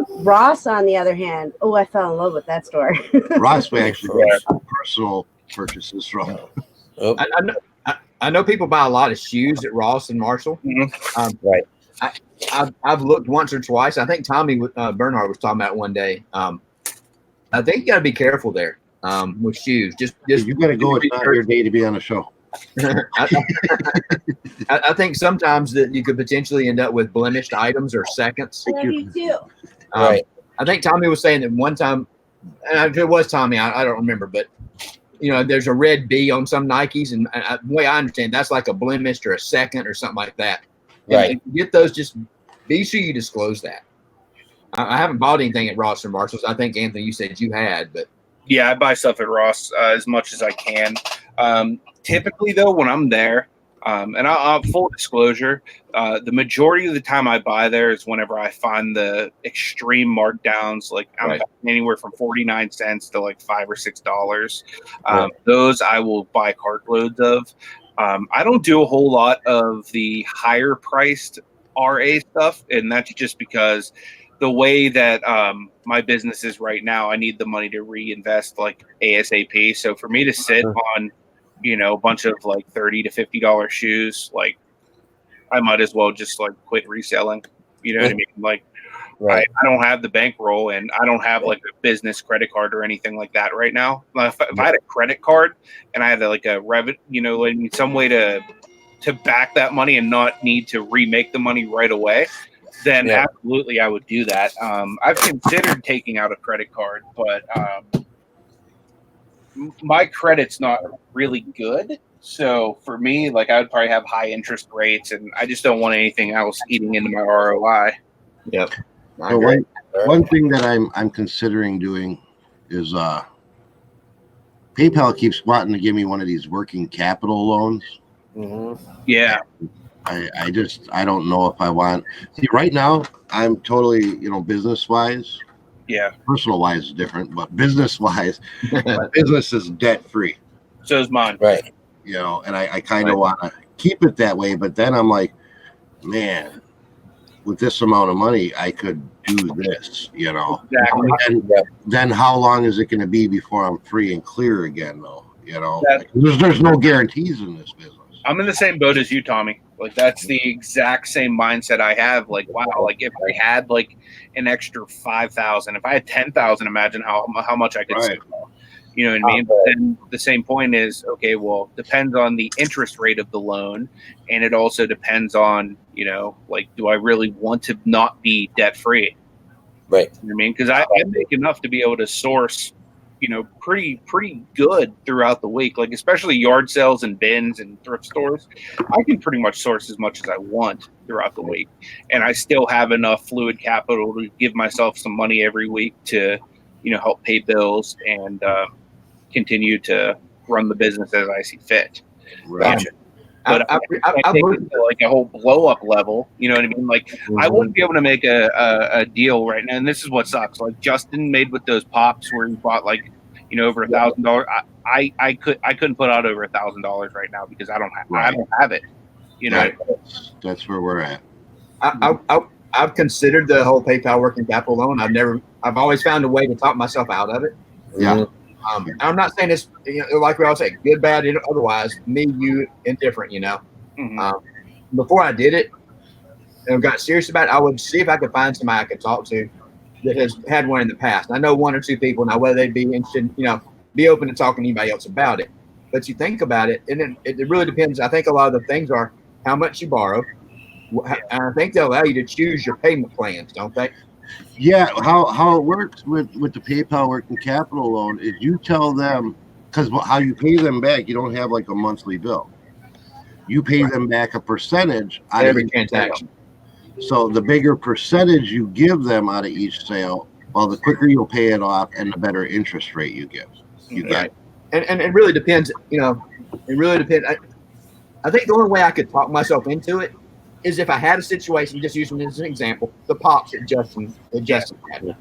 Ross, on the other hand, I fell in love with that store. Ross we actually got personal purchases from. I know people buy a lot of shoes at Ross and Marshall. Mm-hmm. Right. I've looked once or twice. I think Tommy Bernhard was talking about it one day. I think you got to be careful there with shoes. Just you got to go. It's not your day to be on a show. I think sometimes that you could potentially end up with blemished items or seconds. I do too. Right. I think Tommy was saying that one time, and if it was Tommy, I don't remember, but there's a red B on some Nikes, and the way I understand, that's like a blemished or a second or something like that. Right. And get those, just be sure you disclose that. I haven't bought anything at Ross or Marshalls. I think, Anthony, you said you had, but. Yeah, I buy stuff at Ross as much as I can. Typically, though, when I'm there, and I'll full disclosure, the majority of the time I buy there is whenever I find the extreme markdowns, like I'm paying anywhere from 49 cents to like $5 or $6. Those I will buy cartloads of. I don't do a whole lot of the higher priced RA stuff, and that's just because the way that my business is right now, I need the money to reinvest like ASAP. So for me to sit on, a bunch of like $30 to $50 shoes, like I might as well just like quit reselling. You know what I mean? Like I don't have the bankroll, and I don't have like a business credit card or anything like that right now. If I had a credit card and I had like a revenue, some way to back that money and not need to remake the money right away, then absolutely I would do that. I've considered taking out a credit card, but my credit's not really good. So for me, like I would probably have high interest rates, and I just don't want anything else eating into my ROI. Yep. One thing that I'm considering doing is PayPal keeps wanting to give me one of these working capital loans. Mm-hmm. Yeah. I don't know if I want. See, right now I'm totally, business wise. Yeah. Personal wise is different, but business wise, my business is debt free. So is mine. Right. And I kind of want to keep it that way, but then I'm like, man, with this amount of money, I could do this, Exactly. And then how long is it going to be before I'm free and clear again, though? There's no guarantees in this business. I'm in the same boat as you, Tommy. Like that's the exact same mindset I have. Like, wow, like if I had like an extra 5,000, if I had 10,000, imagine how much I could save. You know what I mean? But then the same point is, okay, well, depends on the interest rate of the loan, and it also depends on, like, do I really want to not be debt free? Right. You know what I mean? Because I make enough to be able to source, pretty good throughout the week. Like especially yard sales and bins and thrift stores, I can pretty much source as much as I want throughout the week, and I still have enough fluid capital to give myself some money every week to, help pay bills and continue to run the business as I see fit. Right. Gotcha. But I can't take it to like a whole blow up level. You know what I mean? Like I wouldn't be able to make a deal right now. And this is what sucks. Like Justin made with those pops where he bought like, over $1,000. I couldn't put out over $1,000 right now because I don't have it. You know, Right. That's where we're at. I've considered the whole PayPal working capital loan. I've always found a way to talk myself out of it. Yeah. I'm not saying it's like we all say, good, bad, otherwise, me, you, indifferent. Before I did it and got serious about it, I would see if I could find somebody I could talk to that has had one in the past. I know one or two people now, whether they'd be interested, be open to talking to anybody else about it. But you think about it, and it really depends. I think a lot of the things are how much you borrow. And I think they'll allow you to choose your payment plans, don't they? Yeah, how it works with the PayPal working capital loan is you tell them, because how you pay them back, you don't have like a monthly bill. You pay them back a percentage out Every of each transaction. sale. So the bigger percentage you give them out of each sale, well, the quicker you'll pay it off and the better interest rate you get. Right. And it really depends, it really depends. I think the only way I could talk myself into it is if I had a situation, just using it as an example, the pops that Justin had.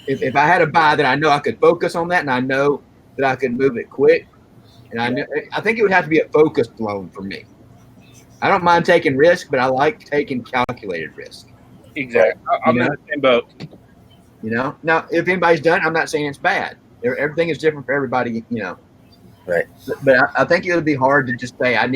If I had a buy that I know I could focus on that and I know that I could move it quick, and I think it would have to be a focused loan for me. I don't mind taking risk, but I like taking calculated risk. Exactly. I'm in the same boat. Now if anybody's done it, I'm not saying it's bad. Everything is different for everybody, Right. But I think it would be hard to just say I'm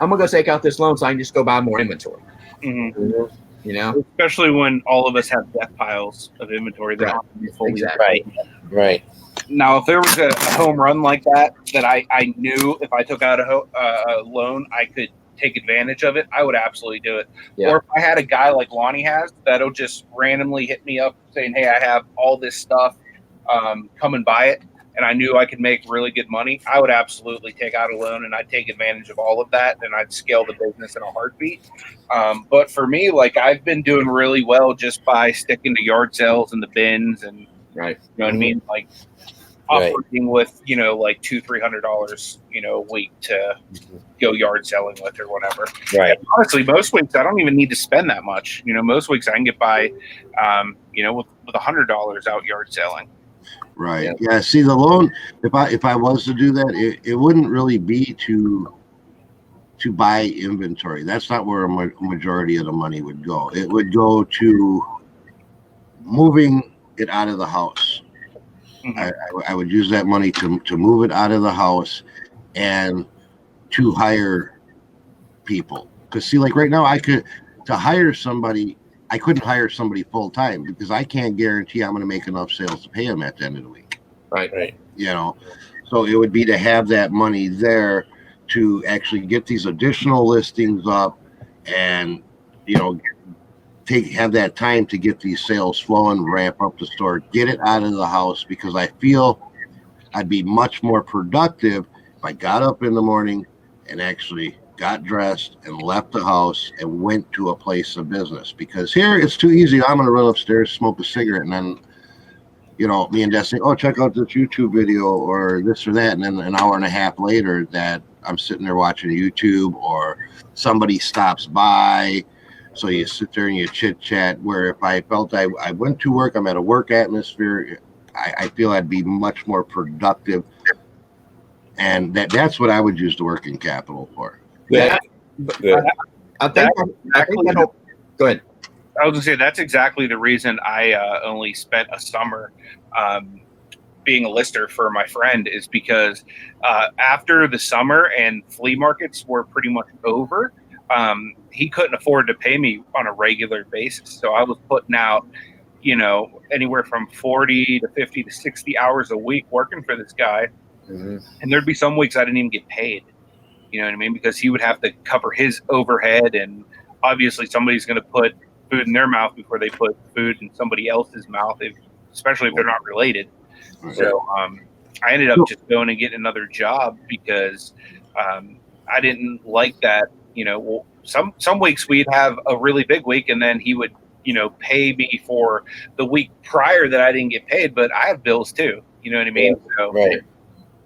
gonna go take out this loan so I can just go buy more inventory. Mm-hmm. Especially when all of us have death piles of inventory that aren't be fully exactly. Right. Now, if there was a home run like that I knew if I took out a loan, I could take advantage of it, I would absolutely do it. Yeah. Or if I had a guy like Lonnie has that'll just randomly hit me up saying, hey, I have all this stuff, come and buy it, and I knew I could make really good money, I would absolutely take out a loan and I'd take advantage of all of that and I'd scale the business in a heartbeat. But for me, like I've been doing really well just by sticking to yard sales and the bins and right. You know what I mean? Like operating with, like $200-$300, a week to go yard selling with or whatever. Right. And honestly, most weeks I don't even need to spend that much. Most weeks I can get by, with $100 out yard selling. Right. Yeah. See, the loan, if I was to do that, it wouldn't really be to buy inventory. That's not where a majority of the money would go. It would go to moving it out of the house. Mm-hmm. I would use that money to move it out of the house and to hire people. Because see, like right now, to hire somebody, I couldn't hire somebody full time because I can't guarantee I'm going to make enough sales to pay them at the end of the week. Right. So it would be to have that money there to actually get these additional listings up and, have that time to get these sales flowing, ramp up the store, get it out of the house, because I feel I'd be much more productive if I got up in the morning and actually got dressed and left the house and went to a place of business. Because here it's too easy. I'm going to run upstairs, smoke a cigarette, and then, me and Destiny, check out this YouTube video or this or that. And then an hour and a half later that I'm sitting there watching YouTube or somebody stops by. So you sit there and you chit chat, where if I felt I went to work, I'm at a work atmosphere, I feel I'd be much more productive. And that's what I would use the working capital for. Yeah. I think that'll go ahead. I was gonna say that's exactly the reason I only spent a summer being a lister for my friend, is because after the summer and flea markets were pretty much over, he couldn't afford to pay me on a regular basis. So I was putting out, anywhere from 40 to 50 to 60 hours a week working for this guy. Mm-hmm. And there'd be some weeks I didn't even get paid. You know what I mean? Because he would have to cover his overhead, and obviously somebody's going to put food in their mouth before they put food in somebody else's mouth, especially if they're not related. Right. So I ended up just going and getting another job because I didn't like that. Some weeks we'd have a really big week, and then he would, pay me for the week prior that I didn't get paid, but I have bills too. You know what I mean? So, right.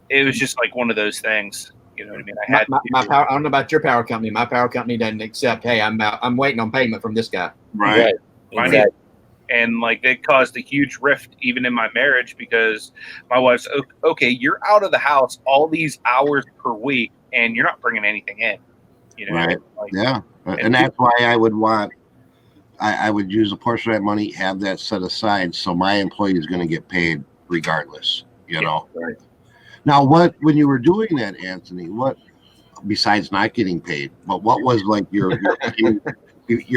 it was just like one of those things. You know what I mean? I My, had my power. I don't know about your power company. My power company doesn't accept. Hey, I'm waiting on payment from this guy. Right. Mine Exactly. and like it caused a huge rift even in my marriage because my wife's okay, you're out of the house all these hours per week and you're not bringing anything in, you know. Right. Like, Yeah. And that's why I would want, I would use a portion of that money, have that set aside, so my employee is going to get paid regardless, you know. Right. Now, when you were doing that, Anthony, what, besides not getting paid, but what was like your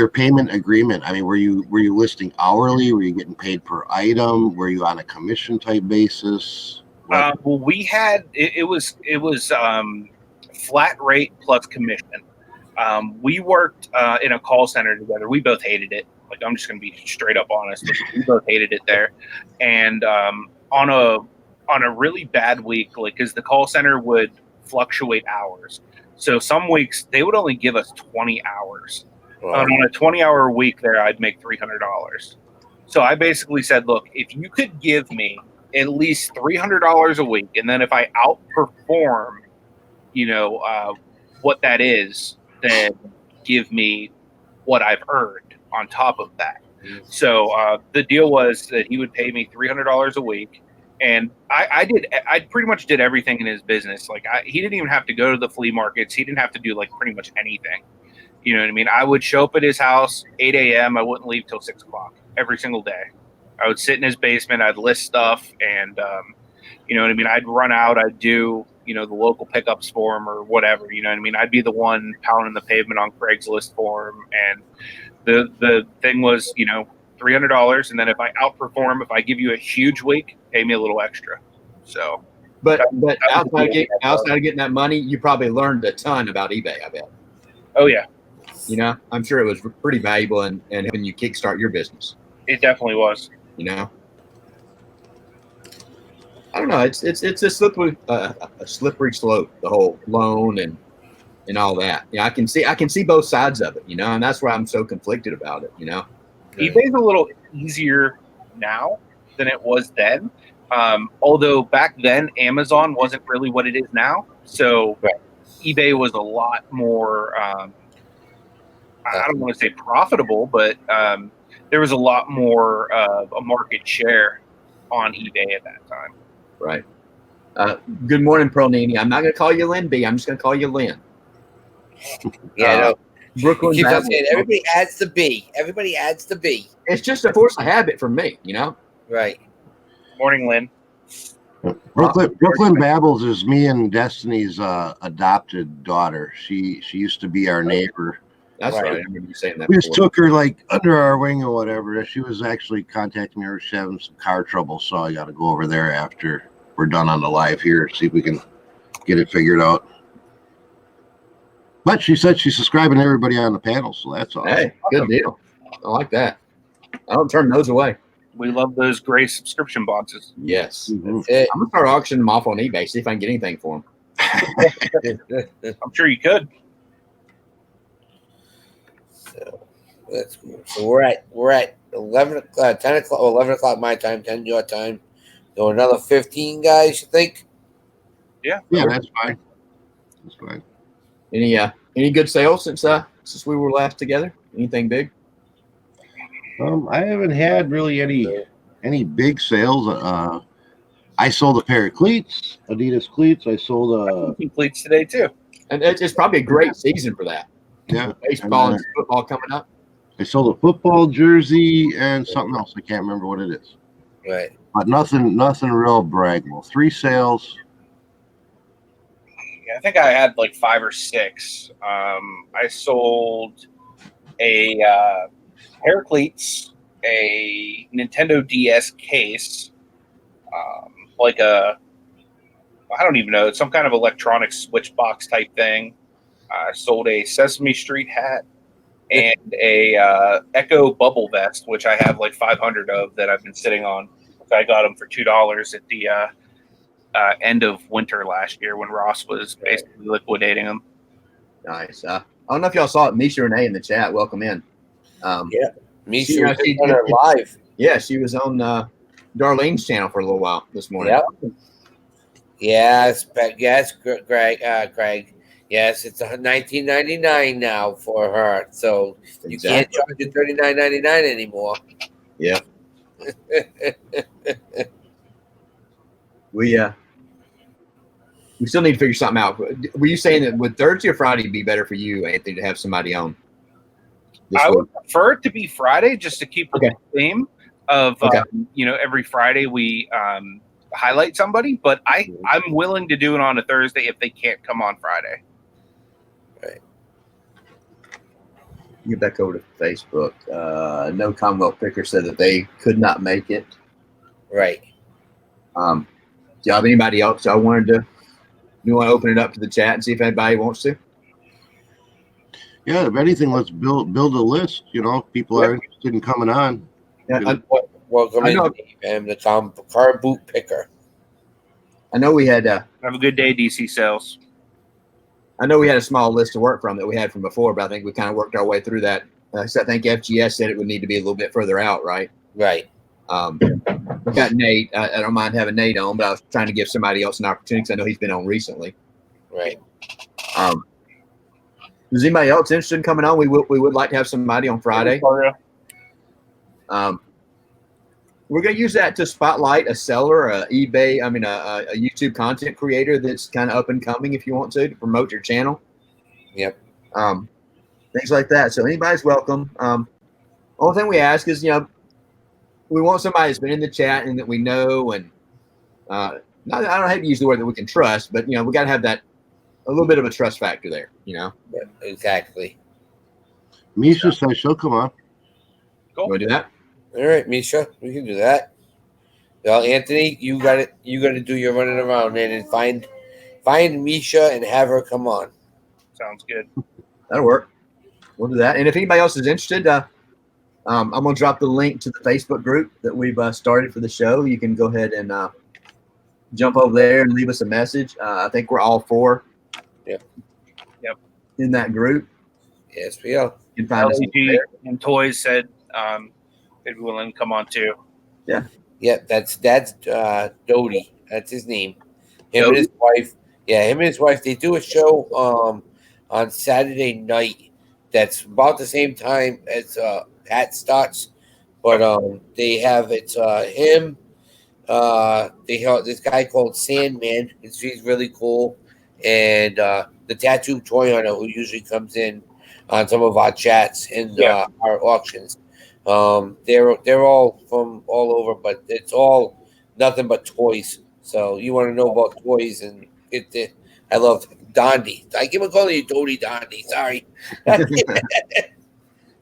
payment agreement? I mean, were you listing hourly? Were you getting paid per item? Were you on a commission type basis? well, we had it was flat rate plus commission. We worked in a call center together. We both hated it. Like, I'm just going to be straight up honest. We both hated it there. And on a really bad week, like, because the call center would fluctuate hours. So some weeks they would only give us 20 hours. Wow. On a 20-hour week there, I'd make $300. So I basically said, look, if you could give me at least $300 a week, and then if I outperform, what that is, then give me what I've earned on top of that. So the deal was that he would pay me $300 a week, and I pretty much did everything in his business. Like, he didn't even have to go to the flea markets. He didn't have to do like pretty much anything. You know what I mean? I would show up at his house 8 a.m. I wouldn't leave till 6 o'clock every single day. I would sit in his basement. I'd list stuff, and you know what I mean? I'd run out. I'd do the local pickups for him or whatever. You know what I mean? I'd be the one pounding the pavement on Craigslist for him. And the thing was, $300, and then if I outperform, if I give you a huge week, pay me a little extra. So, but outside of getting that money, you probably learned a ton about eBay. I bet. Oh yeah. I'm sure it was pretty valuable in helping you kickstart your business. It definitely was. I don't know. It's a slippery slope. The whole loan and all that. I can see both sides of it. And that's why I'm so conflicted about it. eBay's a little easier now than it was then. Although back then Amazon wasn't really what it is now. So eBay was a lot more. I don't want to say profitable, but there was a lot more of a market share on eBay at that time. Right. Good morning, Pearl Nini. I'm not going to call you Lynn B. I'm just going to call you Lynn. Yeah, no. Brooklyn. Keep on saying everybody adds the B. Everybody adds the B. It's just a force of habit for me, Right. Morning, Lynn. Brooklyn Babbles is me and Destiny's adopted daughter. She used to be our neighbor. That's right. I remember you saying that. We just took her like under our wing or whatever. She was actually contacting me. She's having some car trouble, so I got to go over there after we're done on the live here, see if we can get it figured out. But she said she's subscribing to everybody on the panel, so that's awesome. Hey, good deal. I like that. I don't turn those away. We love those gray subscription boxes. Yes. Mm-hmm. That's it. I'm going to start auctioning them off on eBay, see if I can get anything for them. I'm sure you could. So that's cool. So we're at 11 o'clock, 10 o'clock, 11 o'clock my time, 10 your time. So another 15 guys, you think? Yeah. Yeah, that's fine. That's fine. Any good sales since we were last together? Anything big? I haven't had really any big sales. I sold a pair of cleats, Adidas cleats. I sold Cleats today too. And it's probably a great season for that. yeah, Baseball and football coming up. I sold a football jersey and something else. I can't remember what it is. Right. But nothing real braggable. 3 sales. Yeah, I think I had like 5 or 6. I sold a pair of cleats, a Nintendo DS case, I don't even know, some kind of electronic switch box type thing. I sold a Sesame Street hat and a Echo bubble vest, which I have like 500 of that I've been sitting on. I got them for $2 at the end of winter last year when Ross was basically liquidating them. Nice. I don't know if y'all saw it. Misha Renee in the chat. Welcome in. Yeah. Misha she- was she- on her live. Yeah, she was on Darlene's channel for a little while this morning. Yeah. Yes, yes, Greg. Yes, it's $19.99 now for her. So you can't Exactly. charge you $39.99 anymore. Yeah. We still need to figure something out. Were you saying that would Thursday or Friday be better for you, Anthony, to have somebody on this I week? would prefer it to be Friday just to keep with Okay. the theme of Okay. every Friday we highlight somebody, but I'm willing to do it on a Thursday if they can't come on Friday. Get back over to Facebook. No Commonwealth Picker said that they could not make it. Right. Do you have anybody else? You want to open it up to the chat and see if anybody wants to? Yeah, if anything, let's build a list. You know, if people are interested in coming on. Yeah, Welcome I in, know- and the car boot picker. I know we had. Have a good day, DC Sales. I know we had a small list to work from that we had from before, but I think we kind of worked our way through that. So I think FGS said it would need to be a little bit further out, right? Right. We got Nate. I don't mind having Nate on, but I was trying to give somebody else an opportunity because I know he's been on recently. Right. Is anybody else interested in coming on? We would like to have somebody on Friday. We're going to use that to spotlight a seller, a YouTube content creator that's kind of up and coming. If you want to promote your channel. Yep. Things like that. So anybody's welcome. Only thing we ask is, we want somebody that's been in the chat and that we know, and I don't hate to use the word that we can trust, but we got to have that a little bit of a trust factor there. Yeah, exactly. Misha says she'll come on. You want to do that? All right, Misha, we can do that. Well, Anthony, you got it. You got to do your running around then and find Misha and have her come on. Sounds good. That'll work. We'll do that. And if anybody else is interested, I'm going to drop the link to the Facebook group that we've started for the show. You can go ahead and jump over there and leave us a message. I think we're all 4. Yep. In that group. Yes, we are. You can find us LG and Toys said they'd be willing to come on too. Yeah, that's Doty. That's his name. Him and his wife. Yeah, him and his wife. They do a show on Saturday night. That's about the same time as Pat starts, but they have him. They have this guy called Sandman. He's really cool, and the tattoo toy hunter who usually comes in on some of our chats and our auctions. They're all from all over, but it's all nothing but toys. So you want to know about toys and I love Dondi. I keep on calling you Doty Dondi. Sorry,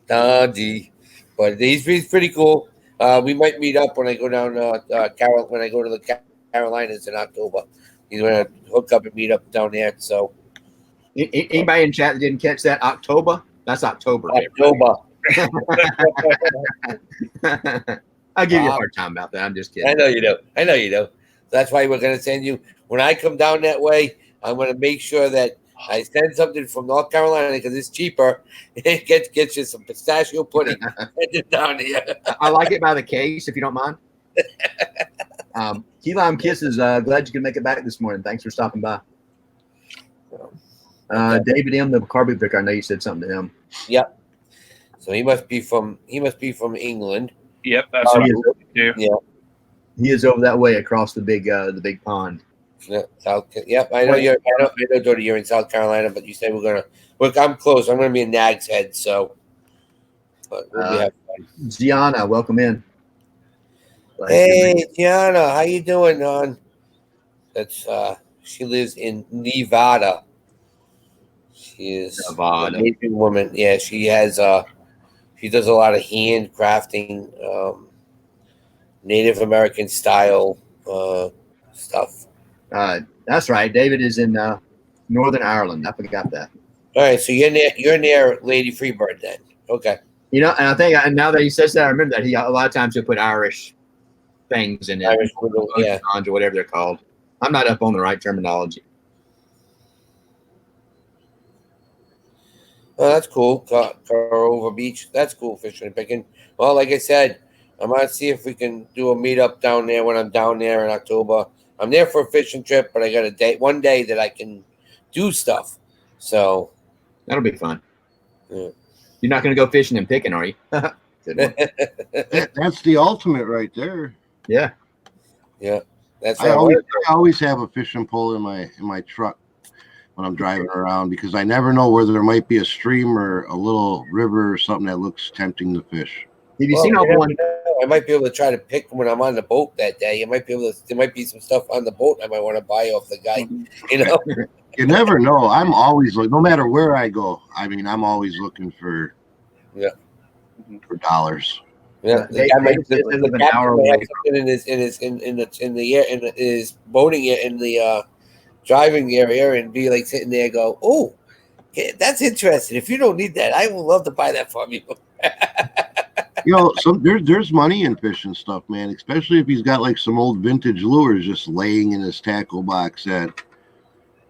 Dondi. But he's pretty cool. We might meet up when I go down when I go to the Carolinas in October. He's gonna hook up and meet up down there. So anybody in chat that didn't catch that, October? That's October. October. I'll give you a hard time about that. I'm just kidding. I know you do. That's why we're gonna send you when I come down that way. I'm gonna make sure that I send something from North Carolina because it's cheaper. It gets you some pistachio pudding down here. I like it by the case, if you don't mind. Key Lime Kisses, glad you could make it back this morning. Thanks for stopping by. David M, the carpet picker. I know you said something to him. Yep. So he must be from England. Yep, that's what I do. Yeah. He is over that way across the big pond. Yep, I know I know, Doty, you're in South Carolina, but you said I'm close. I'm gonna be in Nag's Head, so but we'll be having fun. Gianna, welcome in. Hey Gianna, how you doing, hon? That's she lives in Nevada. She is an amazing woman. Yeah, she has she does a lot of handcrafting, Native American style stuff. That's right. David is in Northern Ireland. I forgot that. All right, so you're near Lady Freebird then. Okay. And I think now that he says that, I remember that a lot of times he'll put Irish things in there, Irish yeah, or whatever they're called. I'm not up on the right terminology. Oh, that's cool. Carova Beach. That's cool fishing and picking. Well, like I said, I'm gonna see if we can do a meetup down there when I'm down there in October. I'm there for a fishing trip, but I got one day that I can do stuff. So That'll be fun. Yeah. You're not going to go fishing and picking, are you? Good one. That's the ultimate right there. Yeah. Yeah. That's I always have a fishing pole in my truck when I'm driving around because I never know whether there might be a stream or a little river or something that looks tempting to fish. Have you seen all the one? I might be able to try to pick when I'm on the boat that day. There might be some stuff on the boat I might want to buy off the guy. You know, you never know. I'm always no matter where I go. I mean, I'm always looking for dollars. Yeah, the guy might live an hour away. In his boating in the driving area and be like sitting there, go, oh, that's interesting. If you don't need that, I would love to buy that from you. There's money in fishing stuff, man. Especially if he's got like some old vintage lures just laying in his tackle box that,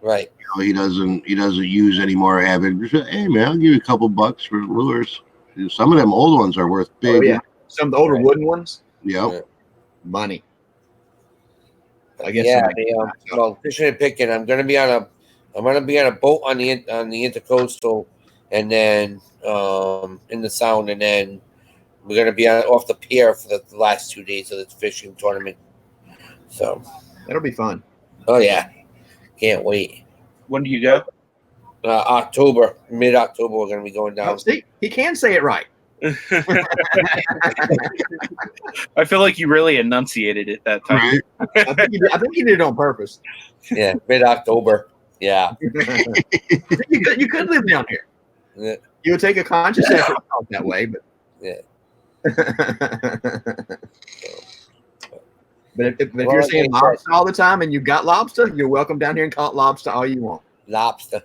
right? He doesn't use anymore. Have it. Hey, man, I'll give you a couple bucks for lures. Some of them old ones are worth big. Oh yeah, some of the older wooden ones. Yep. Money. I guess. Yeah. Well, fishing and picking. I'm gonna be on a boat on the intercoastal, and then in the Sound, and then we're gonna be off the pier for the last 2 days of the fishing tournament. So that'll be fun. Oh yeah, can't wait. When do you go? October, mid-October. We're gonna be going down. Oh, see, he can say it right. I feel like you really enunciated it that time. I think you did it on purpose. Yeah, mid-October. Yeah. you could live down here. Yeah. You would take a conscious effort to talk that way, but yeah. But if you're saying lobster all the time and you've got lobster, you're welcome down here and caught lobster all you want. Lobster.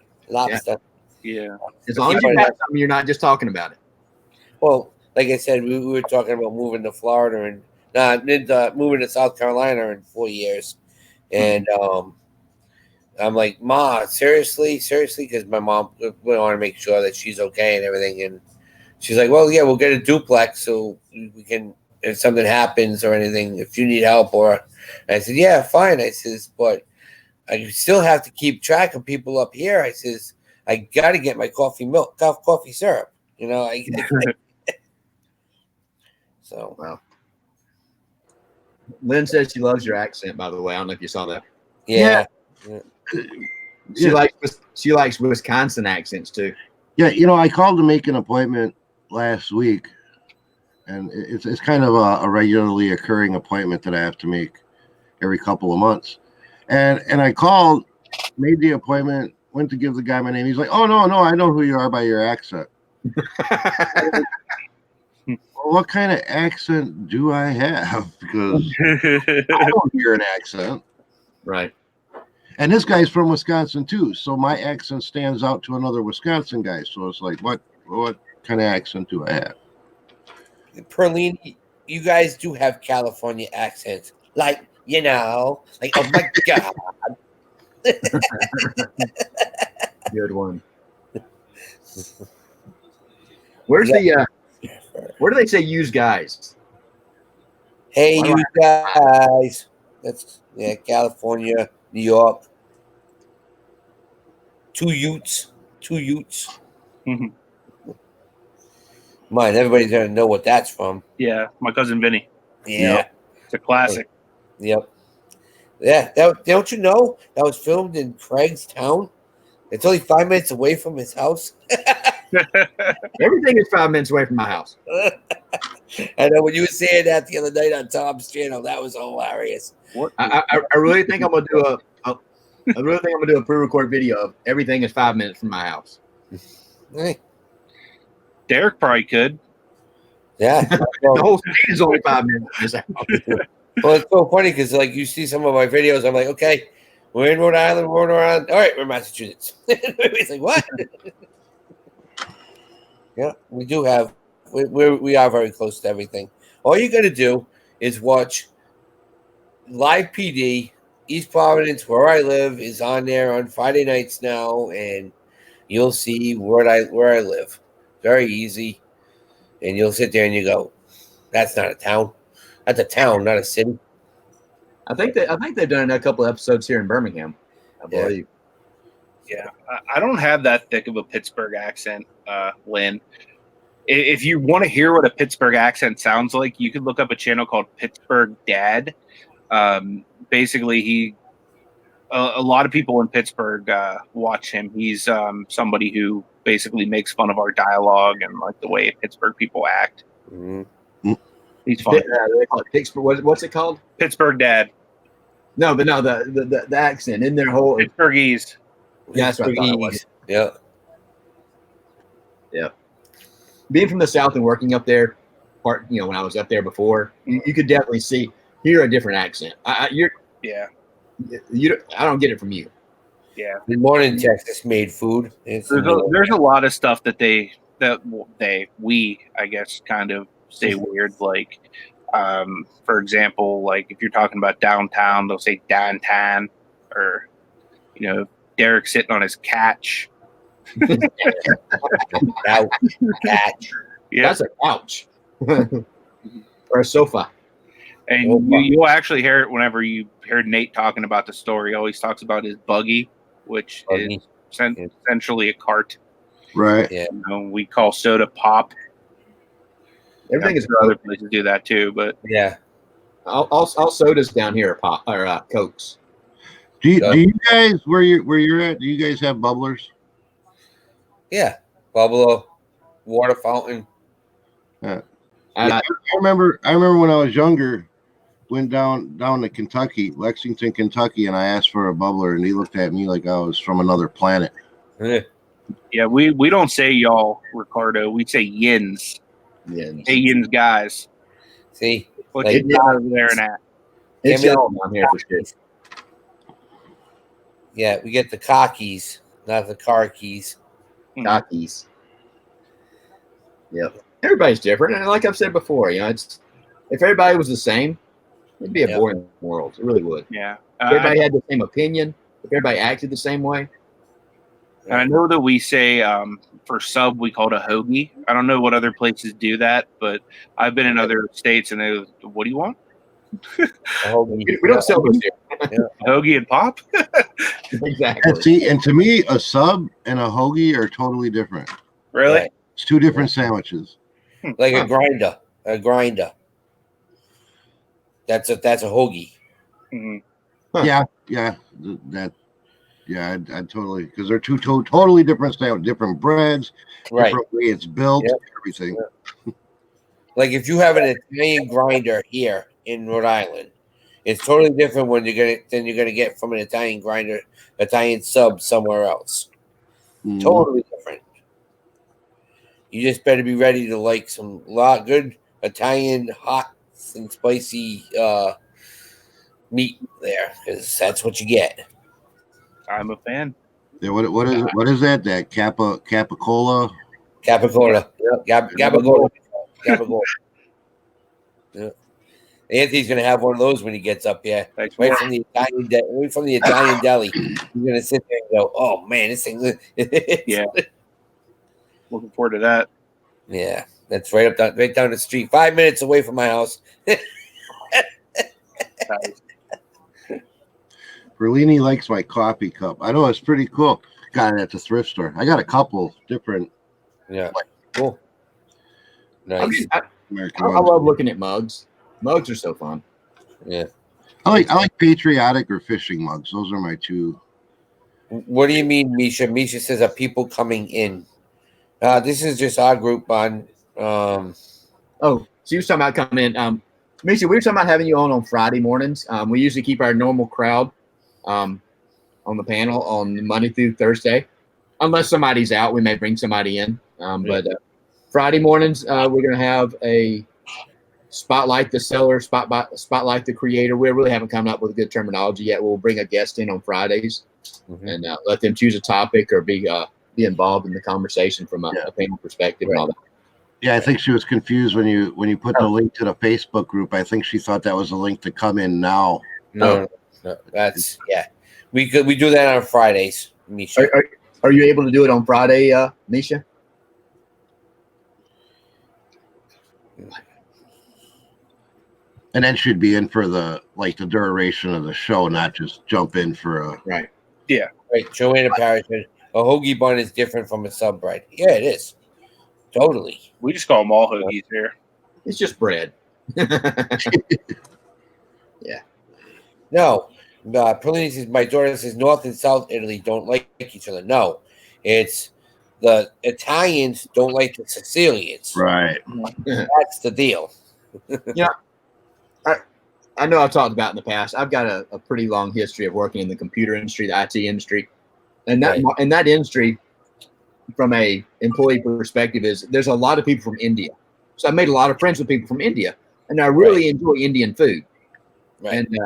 Yeah. As long as you got something, you're not just talking about it. Well, like I said, we were talking about moving to Florida and moving to South Carolina in 4 years, and I'm like, Ma, seriously, because my mom, we want to make sure that she's okay and everything, and she's like, well, yeah, we'll get a duplex so we can, if something happens or anything, if you need help. Or I said, yeah, fine. I says, but I still have to keep track of people up here. I says, I got to get my coffee syrup. So. Wow. Lynn says she loves your accent, by the way. I don't know if you saw that. Yeah. She likes Wisconsin accents too. Yeah, I called to make an appointment last week, and it's kind of a regularly occurring appointment that I have to make every couple of months. And I called, made the appointment, went to give the guy my name. He's like, oh, no, I know who you are by your accent. Well, what kind of accent do I have? Because I don't hear an accent. Right. And this guy's from Wisconsin, too. So my accent stands out to another Wisconsin guy. So it's like, what kind of accent do I have? Perlene, you guys do have California accents. Like, oh my God. Good one. Where do they say use guys? Hey, you guys. That's California, New York. Two Utes. Mm-hmm. Mine, everybody's gonna know what that's from. Yeah, my cousin Vinny. Yeah. Yep. It's a classic. Yep. Yeah, don't you know that was filmed in Craigstown? It's only 5 minutes away from his house. Everything is 5 minutes away from my house. I know when you were saying that the other night on Tom's channel, that was hilarious. I really think I'm gonna do a pre-recorded video of everything is 5 minutes from my house. Hey. Derek probably could. Yeah. The whole state is only 5 minutes from his house. Well, it's so funny because you see some of my videos, I'm like, okay, we're in Rhode Island, all right, we're in Massachusetts. It's like, what? Yeah, we do have. We are very close to everything. All you got to do is watch Live PD. East Providence, where I live, is on there on Friday nights now, and you'll see where I live. Very easy, and you'll sit there and you go, "That's not a town. That's a town, not a city." I think they've done a couple of episodes here in Birmingham, I Yeah. believe. Yeah, I don't have that thick of a Pittsburgh accent, Lynn. If you want to hear what a Pittsburgh accent sounds like, you could look up a channel called Pittsburgh Dad. Basically, a lot of people in Pittsburgh watch him. He's somebody who basically makes fun of our dialogue and like the way Pittsburgh people act. Mm-hmm. He's fun. They call it Pittsburgh. What's it called? Pittsburgh Dad. No, but no, the accent in their whole. Pittsburghese. Yeah, that's what I thought it was. Yeah. Yeah. Being from the South and working up there, when I was up there before, you could definitely hear a different accent. Yeah. I don't get it from you. Yeah. Good morning, Texas made food. There's a lot of stuff that we I guess kind of say weird, like for example, like if you're talking about downtown, they'll say downtown, or Derek sitting on his couch. Catch. Yeah. That's a couch or a sofa. And you'll actually hear it whenever you hear Nate talking about the story. He always talks about his buggy, which is essentially a cart. Right. Yeah. We call soda pop. Everything is other places do that too, but Yeah. all sodas down here are pop or Cokes. Do you guys where you're at? Do you guys have bubblers? Yeah. Buffalo, water fountain. Yeah, I remember when I was younger, went down to Kentucky, Lexington, Kentucky, and I asked for a bubbler, and he looked at me like I was from another planet. Yeah, we don't say y'all, Ricardo. We say yins. Yins. Hey, yins guys. See? What Like, you got over there and at? It's Yeah, y'all down here for sure. Yeah, we get the cockies, not the car keys. Cockies. Yep. Everybody's different, and like I've said before, if everybody was the same, it'd be a boring world. It really would. Yeah. If everybody had the same opinion, if everybody acted the same way. And I know that we say for sub we call it a hoagie. I don't know what other places do that, but I've been in other states and they go, what do you want? We don't sell those here. Hoagie and pop? Exactly. And to me, a sub and a hoagie are totally different. Really? Right. It's two different sandwiches. Like a grinder. That's a hoagie. Mm-hmm. Huh. Yeah, I totally, because they're two totally different sandwiches, different breads, Right. different way it's built, Yep. everything. Like if you have an Italian grinder here in Rhode Island, it's totally different than you're gonna get from an Italian sub somewhere else. Mhm. Totally different. You just better be ready to like some good Italian hot and spicy meat there, because that's what you get. I'm a fan. Yeah, what is that? That Capicola? Capicola. Yep. Gabagola. Yeah. Anthony's gonna have one of those when he gets up here. Thanks, Right Mark. from the Italian deli. He's gonna sit there and go, "Oh man, this thing." Yeah. Looking forward to that. Yeah, that's right down the street, 5 minutes away from my house. Nice. Berlini likes my coffee cup. I know, it's pretty cool. Got it at the thrift store. I got a couple different Yeah, cool. Nice. I American love ones. looking at mugs. Mugs are so fun. Yeah. I like patriotic or fishing mugs. Those are my two. What do you mean, Misha? Misha says, "Are people coming in?" This is just our group on. Oh, so you were talking about coming in. Misha, we were talking about having you on Friday mornings. We usually keep our normal crowd on the panel on Monday through Thursday. Unless somebody's out, we may bring somebody in. But Friday mornings, we're going to have a spotlight the seller, spotlight the creator. We really haven't come up with a good terminology yet. We'll bring a guest in on Fridays and let them choose a topic or be involved in the conversation from a panel perspective and all that. Yeah, I think she was confused when you put the link to the Facebook group. I think she thought that was a link to come in now. No, that's We do that on Fridays, Misha. Are you able to do it on Friday, Misha? And then should be in for the duration of the show, not just jump in for a Right. Right. Joanna Parrish said a hoagie bun is different from a sub bread. Yeah, it is. Totally. We just call them all hoagies here. It's just bread. No. Perlini says my daughter says North and South Italy don't like each other. No. It's the Italians don't like the Sicilians. right. That's the deal. I know I've talked about in the past. I've got a pretty long history of working in the computer industry, the IT industry, and that industry, from a employee perspective, is there's a lot of people from India. So I made a lot of friends with people from India, and I really enjoy Indian food. Right. And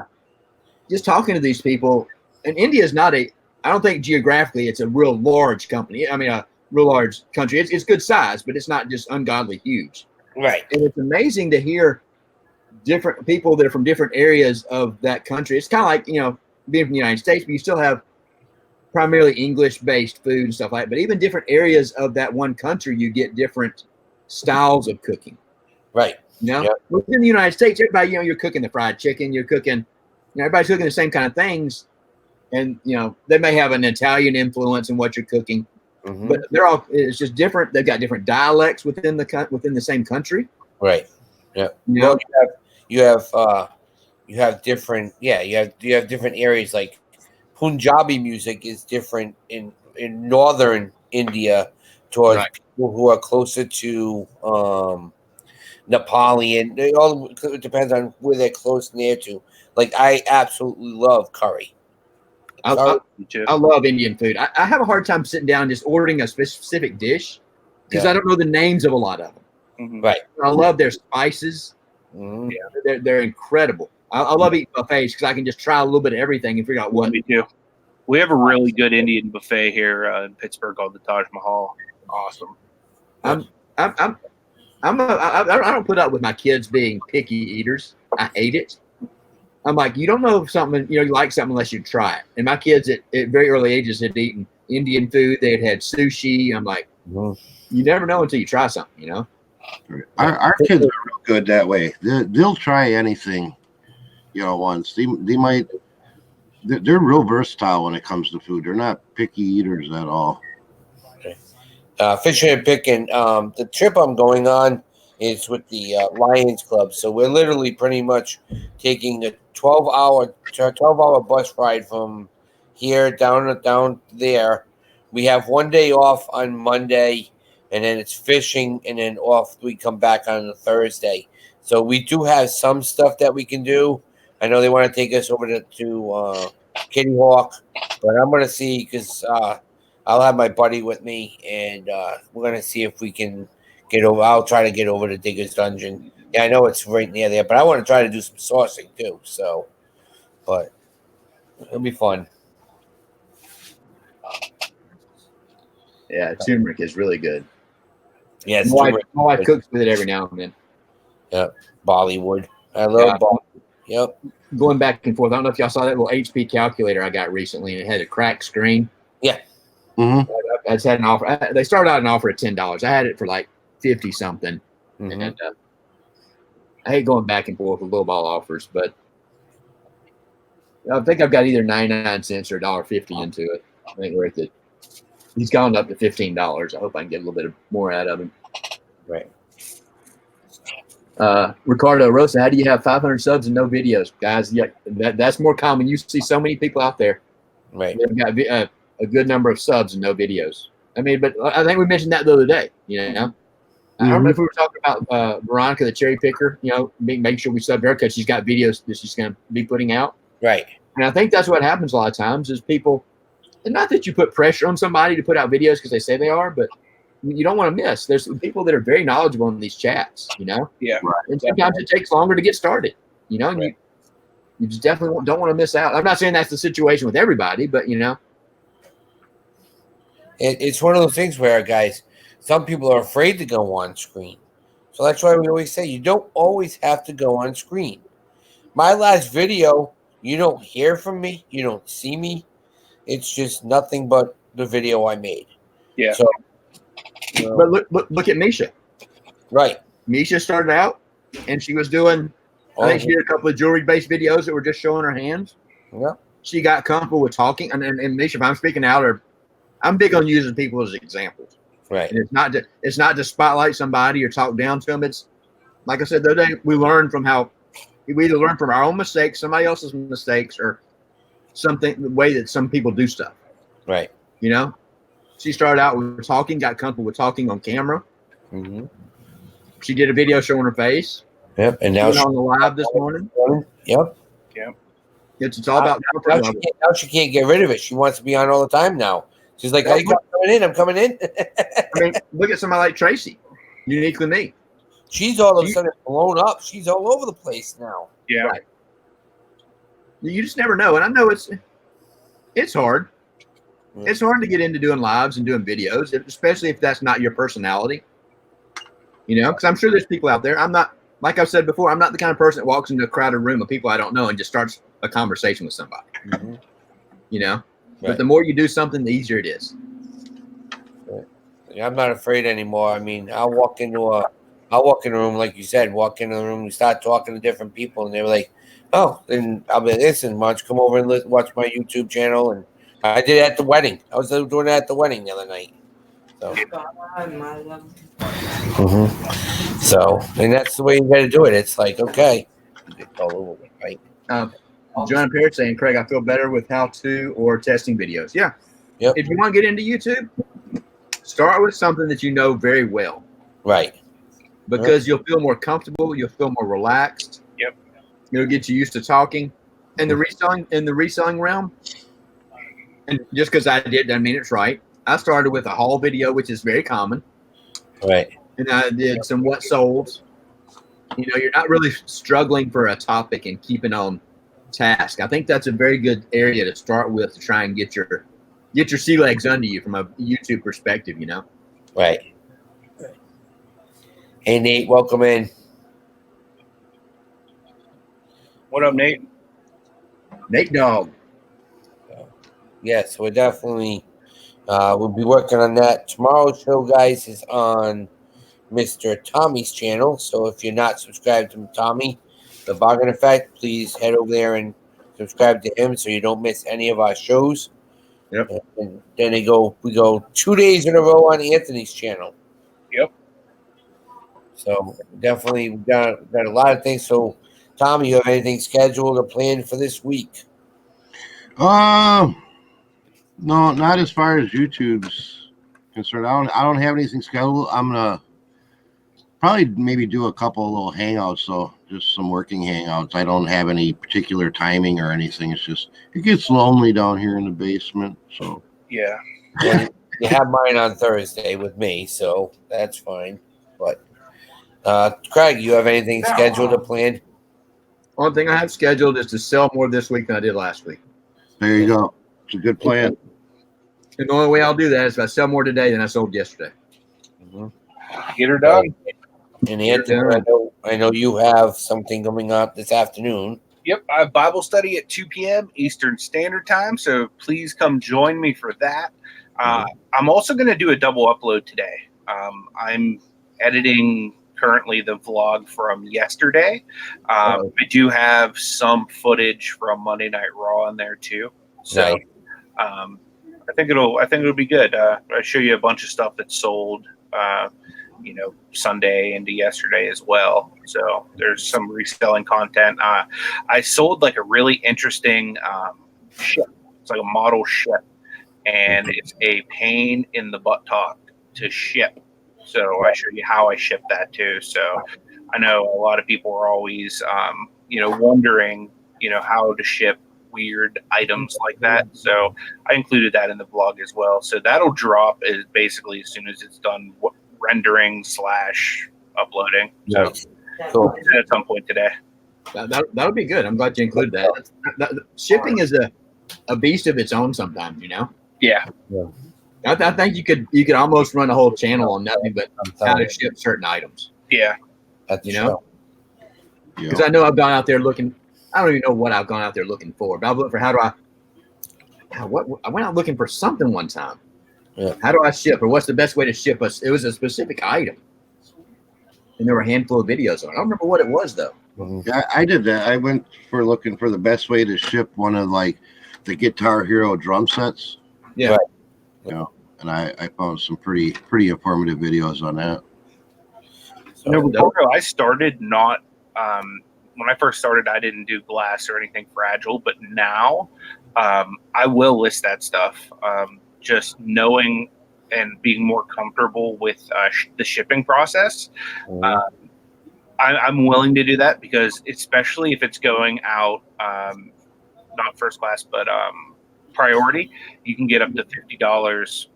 just talking to these people, and India is not I don't think geographically it's a real large company. I mean, a real large country. It's good size, but it's not just ungodly huge. Right. And it's amazing to hear different people that are from different areas of that country. It's kind of like, being from the United States, but you still have primarily English-based food and stuff like that. But even different areas of that one country, you get different styles of cooking. Right. Within the United States, everybody, you're cooking the fried chicken, you're cooking, everybody's cooking the same kind of things. And, they may have an Italian influence in what you're cooking, but it's just different. They've got different dialects within the same country. Right. Yeah. Well, you have different you have different areas, like Punjabi music is different in northern India towards people who are closer to Nepali, it depends on where they're close near to. Like, I absolutely love curry. I love Indian food. I have a hard time sitting down just ordering a specific dish because I don't know the names of a lot of them. Mm-hmm. Right. I love their spices. Mm-hmm. Yeah, they're incredible. I love eating buffets because I can just try a little bit of everything and figure out what. Me too. We have a really good Indian buffet here in Pittsburgh called the Taj Mahal. Awesome. I don't put up with my kids being picky eaters. I hate it. I'm like, you don't know something, you like something unless you try it. And my kids at very early ages had eaten Indian food. They had sushi. I'm like, you never know until you try something, Our kids are real good that way. They'll try anything, once. They're real versatile when it comes to food. They're not picky eaters at all. Fishing and picking. The trip I'm going on is with the Lions Club. So we're literally pretty much taking a 12-hour bus ride from here down there. We have one day off on Monday, and then it's fishing, and then off we come back on a Thursday. So we do have some stuff that we can do. I know they want to take us over to Kitty Hawk, but I'm going to see, because I'll have my buddy with me, and we're going to see if we can get over. I'll try to get over to Digger's Dungeon. Yeah, I know it's right near there, but I want to try to do some sourcing too. So, but it'll be fun. Yeah, turmeric is really good. Yes, my wife cooks with it every now and then. Yep, Bollywood. I love Bollywood. Yep. Going back and forth. I don't know if y'all saw that little HP calculator I got recently, and it had a cracked screen. Yeah. Mm-hmm. I just had an offer. They started out an offer at $10. I had it for like 50 something, and I hate going back and forth with low ball offers, but I think I've got either 99 cents or $1.50 into it. I think we're at he's gone up to $15. I hope I can get a little bit more out of him. Right. Ricardo Rosa, how do you have 500 subs and no videos, guys? Yeah, that's more common. You see so many people out there. Right. They've got a good number of subs and no videos. I mean, but I think we mentioned that the other day. I don't know if we were talking about Veronica, the cherry picker. Make sure we sub her because she's got videos that she's going to be putting out. Right. And I think that's what happens a lot of times is people. And not that you put pressure on somebody to put out videos because they say they are, but you don't want to miss. There's people that are very knowledgeable in these chats, Yeah. Right. And sometimes it takes longer to get started, and Right. you just definitely don't want to miss out. I'm not saying that's the situation with everybody, but It's one of those things where, guys, some people are afraid to go on screen. So that's why we always say you don't always have to go on screen. My last video, you don't hear from me. You don't see me. It's just nothing but the video I made. Yeah. So, but look at Misha. Right. Misha started out, and she was doing I think she did a couple of jewelry-based videos that were just showing her hands. Yeah. She got comfortable with talking, and Misha, if I'm speaking out, or I'm big on using people as examples. Right. And it's not to spotlight somebody or talk down to them. It's like I said the other day, we either learn from our own mistakes, somebody else's mistakes, or something the way that some people do stuff. Right. You know, she started out with talking, got comfortable with talking on camera. Mm-hmm. She did a video showing her face. Yep. And now she's on the live this morning. Yep. Yep. It's all about now she can't get rid of it. She wants to be on all the time now. She's like, I'm coming in. I mean, look at somebody like Tracy, uniquely me. She's all of a sudden blown up. She's all over the place now. Yeah. Right. You just never know. And I know it's hard. Yeah. It's hard to get into doing lives and doing videos, especially if that's not your personality. You know, because I'm sure there's people out there. I'm not, like I've said before, I'm not the kind of person that walks into a crowded room of people I don't know and just starts a conversation with somebody. Mm-hmm. You know? Right. But the more you do something, the easier it is. Right. Yeah, I'm not afraid anymore. I mean, I'll walk in a room, like you said, walk into the room, we start talking to different people, and they're like, oh, then I'll be like, listen, why don't you come over and watch my YouTube channel? And I did it at the wedding. I was doing that at the wedding the other night. So, mm-hmm. So, and that's the way you got to do it. It's like, okay, it's all over, right? John Parrott saying, Craig, I feel better with how-to or testing videos. Yeah. Yep. If you want to get into YouTube, start with something that you know very well. Right. Because you'll feel more comfortable, you'll feel more relaxed. Yep. It'll get you used to talking. And the reselling realm, and just because I did doesn't mean it's right. I started with a haul video, which is very common. Right. And I did some what solds. You know, you're not really struggling for a topic and keeping on task. I think that's a very good area to start with to try and get your sea legs under you from a YouTube perspective, you know? Right. Hey, Nate, welcome in. What up, Nate? Nate Dog. Yes, we're definitely we'll be working on that. Tomorrow's show, guys, is on Mr. Tommy's channel. So if you're not subscribed to Tommy, The Bargain Effect, please head over there and subscribe to him so you don't miss any of our shows. Yep. And then we go 2 days in a row on Anthony's channel. Yep. So definitely we've got a lot of things. So Tommy, you have anything scheduled or planned for this week? No, not as far as YouTube's concerned. I don't have anything scheduled. I'm gonna probably maybe do a couple of little hangouts, so just some working hangouts. I don't have any particular timing or anything. It's just it gets lonely down here in the basement. So yeah, well, you have mine on Thursday with me, so that's fine. But Craig, you have anything scheduled or planned? One thing I have scheduled is to sell more this week than I did last week. There you go. It's a good plan. And the only way I'll do that is if I sell more today than I sold yesterday. Mm-hmm. Get her done. And Anthony, I know you have something coming up this afternoon. Yep, I have Bible study at 2 p.m. Eastern Standard Time, so please come join me for that. I'm also going to do a double upload today. I'm editing currently the vlog from yesterday. I do have some footage from Monday Night Raw in there too. So I think it'll be good. I'll show you a bunch of stuff that's sold, Sunday into yesterday as well. So there's some reselling content. I sold like a really interesting ship. It's like a model ship, and it's a pain in the buttock to ship. So I show you how I ship that too. So I know a lot of people are always, wondering, how to ship weird items like that. So I included that in the vlog as well. So that'll drop is basically as soon as it's done rendering / uploading. So cool. At some point today. That'll be good. I'm glad you included that. Shipping is a beast of its own sometimes, Yeah. I think you could almost run a whole channel on nothing but how to ship certain items. Yeah. Because I know I've gone out there looking. I don't even know what I've gone out there looking for, but I've looked for I went out looking for something one time. Yeah. How do I ship, or what's the best way to ship us? It was a specific item, and there were a handful of videos on it. I don't remember what it was though. Yeah, I did that. I went for looking for the best way to ship one of like the Guitar Hero drum sets. Yeah. Right. You know, and I found some pretty informative videos on that. So, Before I started, not when I first started, I didn't do glass or anything fragile, but now I will list that stuff. Just knowing and being more comfortable with the shipping process. I'm willing to do that because, especially if it's going out, not first class, but priority, you can get up to $50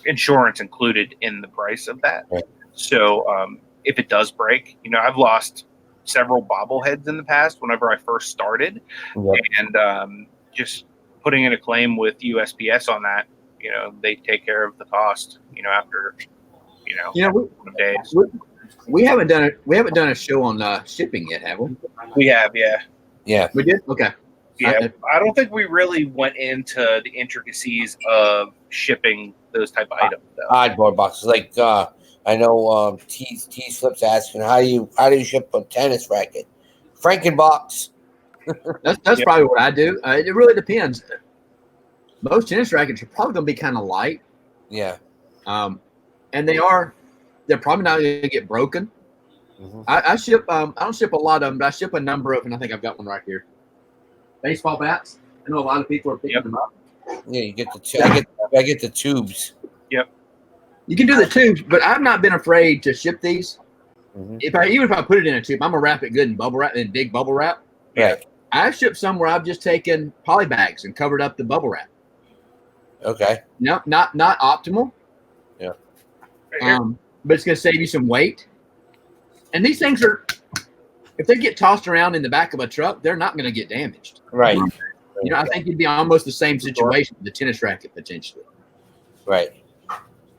insurance included in the price of that. Right. So if it does break, I've lost several bobbleheads in the past whenever I first started, and just putting in a claim with USPS on that, they take care of the cost, after, days. We haven't done it. We haven't done a show on shipping yet, have we? We have, yeah. yeah. We did. Okay. Yeah, I don't think we really went into the intricacies of shipping those type of items, though. Cardboard boxes. Like I know T Slip's asking how do you ship a tennis racket? Frankenbox. That's probably what I do. It really depends. Most tennis rackets are probably going to be kind of light. Yeah. And they're probably not going to get broken. I ship. I don't ship a lot of them, but I ship a number of, and I think I've got one right here. Baseball bats. I know a lot of people are picking them up. Yeah, you get I get the tubes. Yep. You can do the tubes, but I've not been afraid to ship these. Even if I put it in a tube, I'm gonna wrap it good in bubble wrap, in big bubble wrap. Right. I've shipped some where I've just taken poly bags and covered up the bubble wrap. Okay. No, not optimal. Yeah. But it's gonna save you some weight. And these things are, if they get tossed around in the back of a truck, they're not gonna get damaged. Right. I think it'd be almost the same situation with the tennis racket potentially. Right.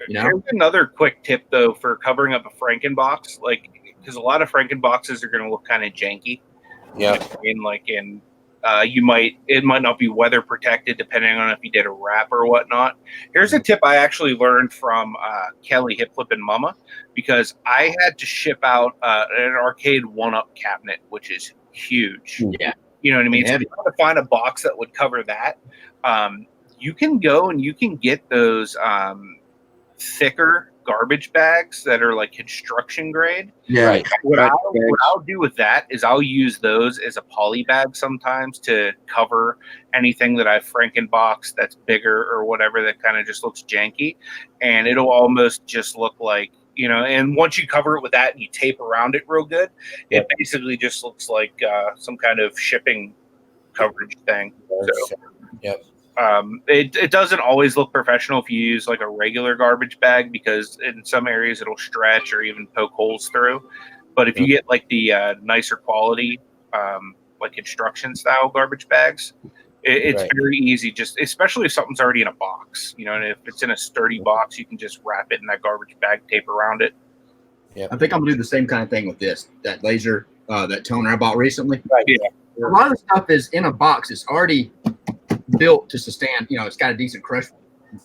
Here's another quick tip though for covering up a Frankenbox, because a lot of Frankenboxes are going to look kind of janky. Yeah. It might not be weather protected depending on if you did a wrap or whatnot. Here's a tip I actually learned from Kelly Hip Flippin' Mama, because I had to ship out an arcade 1-up cabinet, which is huge. Yeah. You know what I mean? So if you want to find a box that would cover that, you can go and you can get those thicker garbage bags that are like construction grade. Yeah. Right. What I'll do with that is I'll use those as a poly bag sometimes to cover anything that I've Frankenboxed that's bigger or whatever that kind of just looks janky, and it'll almost just look like, and once you cover it with that and you tape around it real good, it basically just looks like some kind of shipping coverage thing. So, Yep. It doesn't always look professional if you use like a regular garbage bag, because in some areas it'll stretch or even poke holes through. But if you get like the nicer quality, like construction style garbage bags, it's very easy, just especially if something's already in a box, and if it's in a sturdy box, you can just wrap it in that garbage bag, tape around it. Yeah. I think I'm gonna do the same kind of thing with that laser, that toner I bought recently. Right. Yeah. A lot of the stuff is in a box. It's already built to sustain. It's got a decent crush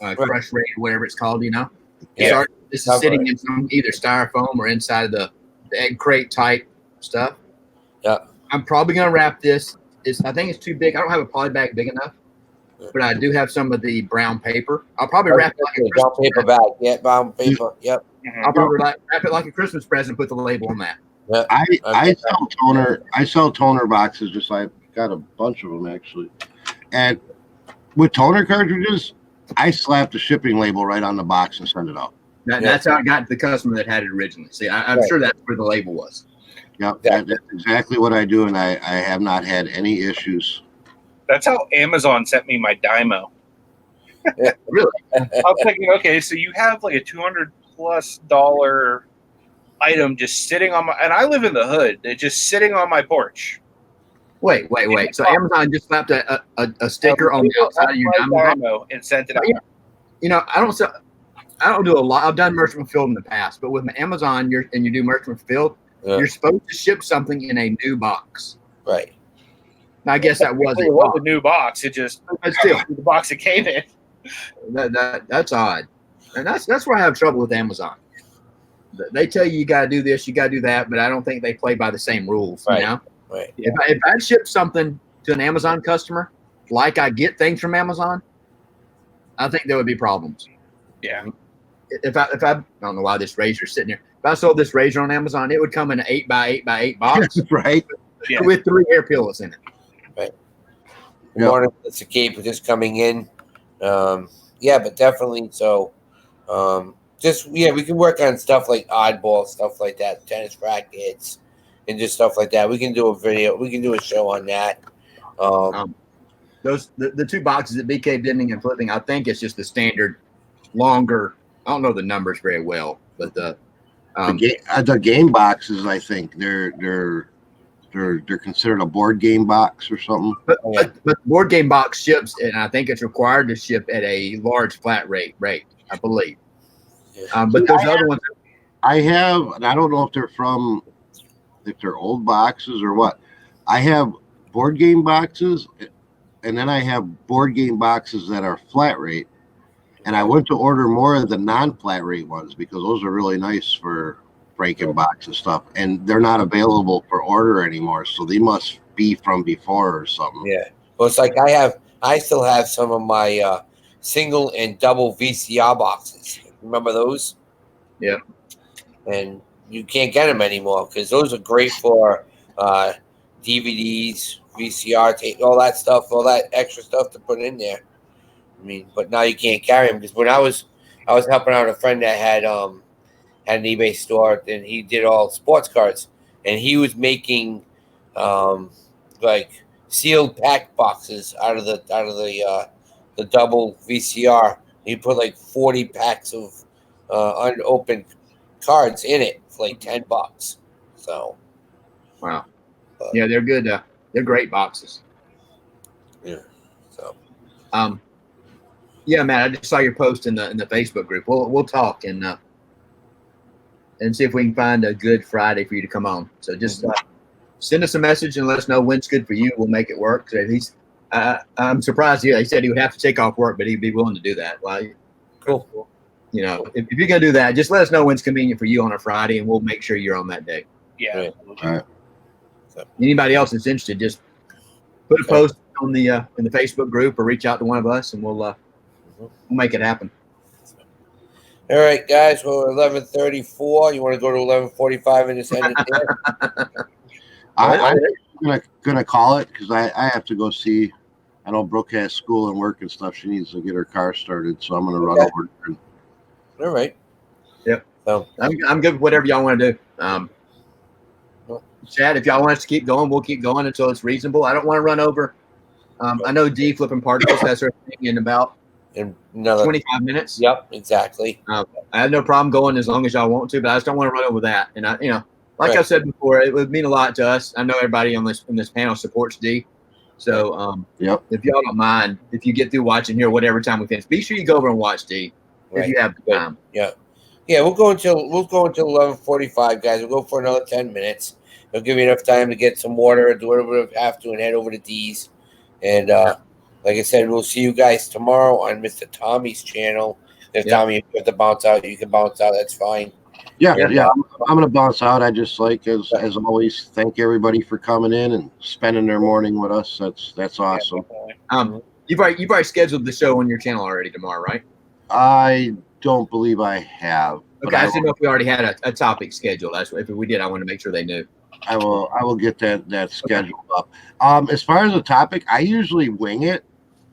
rate, whatever it's called. It's sitting in some either styrofoam or inside of the egg crate type stuff. Yeah. I'm probably gonna wrap this. I think it's too big. I don't have a poly bag big enough, but I do have some of the brown paper. I'll probably wrap it like a brown Christmas paper present. bag. Yeah, brown paper. Yep. I'll probably wrap it like a Christmas present. Put the label on that. Yeah. I sell toner. I sell toner boxes. Just I've got a bunch of them actually, and with toner cartridges, I slap the shipping label right on the box and send it out. That's how I got the customer that had it originally. See, I'm sure that's where the label was. Yep, that's exactly what I do, and I have not had any issues. That's how Amazon sent me my Dymo. Really? I was thinking, okay, so you have like a $200+ item just sitting on and I live in the hood. It's just sitting on my porch. Wait. So Amazon just slapped a sticker on the outside of your Dymo and sent it out. I don't do a lot. I've done merchant field in the past, but with my Amazon, you do merchant field, you're supposed to ship something in a new box. Right. Now, I guess that wasn't a new box. It just still the box it came in. That's odd, and that's where I have trouble with Amazon. they tell you got to do this, you got to do that, but I don't think they play by the same rules. Right. You know, Right. if I ship something to an Amazon customer, like I get things from Amazon, I think there would be problems. Yeah. If I don't know why this razor's sitting here. If I sold this razor on Amazon, it would come in an 8x8x8 box Right. Yeah. with 3 hair pillows in it. Good Yeah. morning, Mr. Cape, for just coming in. Yeah, but definitely. So, we can work on stuff like oddball stuff like that, tennis rackets, and just stuff like that. We can do a video. We can do a show on that. Those the 2 boxes that BK bending and flipping, I think it's just the standard longer. I don't know the numbers very well, but the game boxes, I think they're considered a board game box or something. But board game box ships, and I think it's required to ship at a large flat rate, I believe. But those other ones, I have, and I don't know if they're old boxes or what. I have board game boxes, and then I have board game boxes that are flat rate. And I went to order more of the non-flat rate ones because those are really nice for breaking box and stuff. And they're not available for order anymore, so they must be from before or something. Yeah. Well, it's like I still have some of my single and double VCR boxes. Remember those? Yeah. And you can't get them anymore because those are great for DVDs, VCR tape, all that stuff, all that extra stuff to put in there. I mean, but now you can't carry them because when I was helping out a friend that had an eBay store and he did all sports cards and he was making like sealed pack boxes out of the double VCR. He put like 40 packs of unopened cards in it for like $10. So, wow, yeah, they're good. They're great boxes. Yeah. So, yeah, Matt, I just saw your post in the Facebook group. We'll talk and see if we can find a good Friday for you to come on. So just send us a message and let us know when's good for you. We'll make it work. I'm surprised he said he would have to take off work, but he'd be willing to do that. Well, cool. You know, if you're gonna do that, just let us know when's convenient for you on a Friday, and we'll make sure you're on that day. Yeah. Right. All right. Anybody else that's interested, just put a post on the in the Facebook group or reach out to one of us, and we'll make it happen. All right, guys. Well, 11:34. You want to go to 11:45 and just end it there? I'm gonna call it because I have to go see. I know Brooke has school and work and stuff. She needs to get her car started, so I'm gonna run over. All right. Yep. So I'm good with whatever y'all want to do. Chad, if y'all want us to keep going, we'll keep going until it's reasonable. I don't want to run over. I know D flipping particles has her thing in about in another 25 minutes. Yep, exactly. I have no problem going as long as y'all want to, but I just don't want to run over that. And like I said before, it would mean a lot to us. I know everybody on this panel supports D. So yep. If y'all don't mind, if you get through watching here, whatever time we finish, be sure you go over and watch D if you have the time. Yeah. Yeah, we'll go until 11:45, guys. We'll go for another 10 minutes. It'll give you enough time to get some water, do whatever we have to, and head over to D's. And like I said, we'll see you guys tomorrow on Mr. Tommy's channel. If Tommy, if you have to bounce out, you can bounce out. That's fine. Yeah. I'm gonna bounce out. I just like as always, thank everybody for coming in and spending their morning with us. That's awesome. You've already scheduled the show on your channel already tomorrow, right? I don't believe I have. Okay, I didn't know if we already had a topic scheduled. If we did, I want to make sure they knew. I will get that scheduled up. As far as the topic, I usually wing it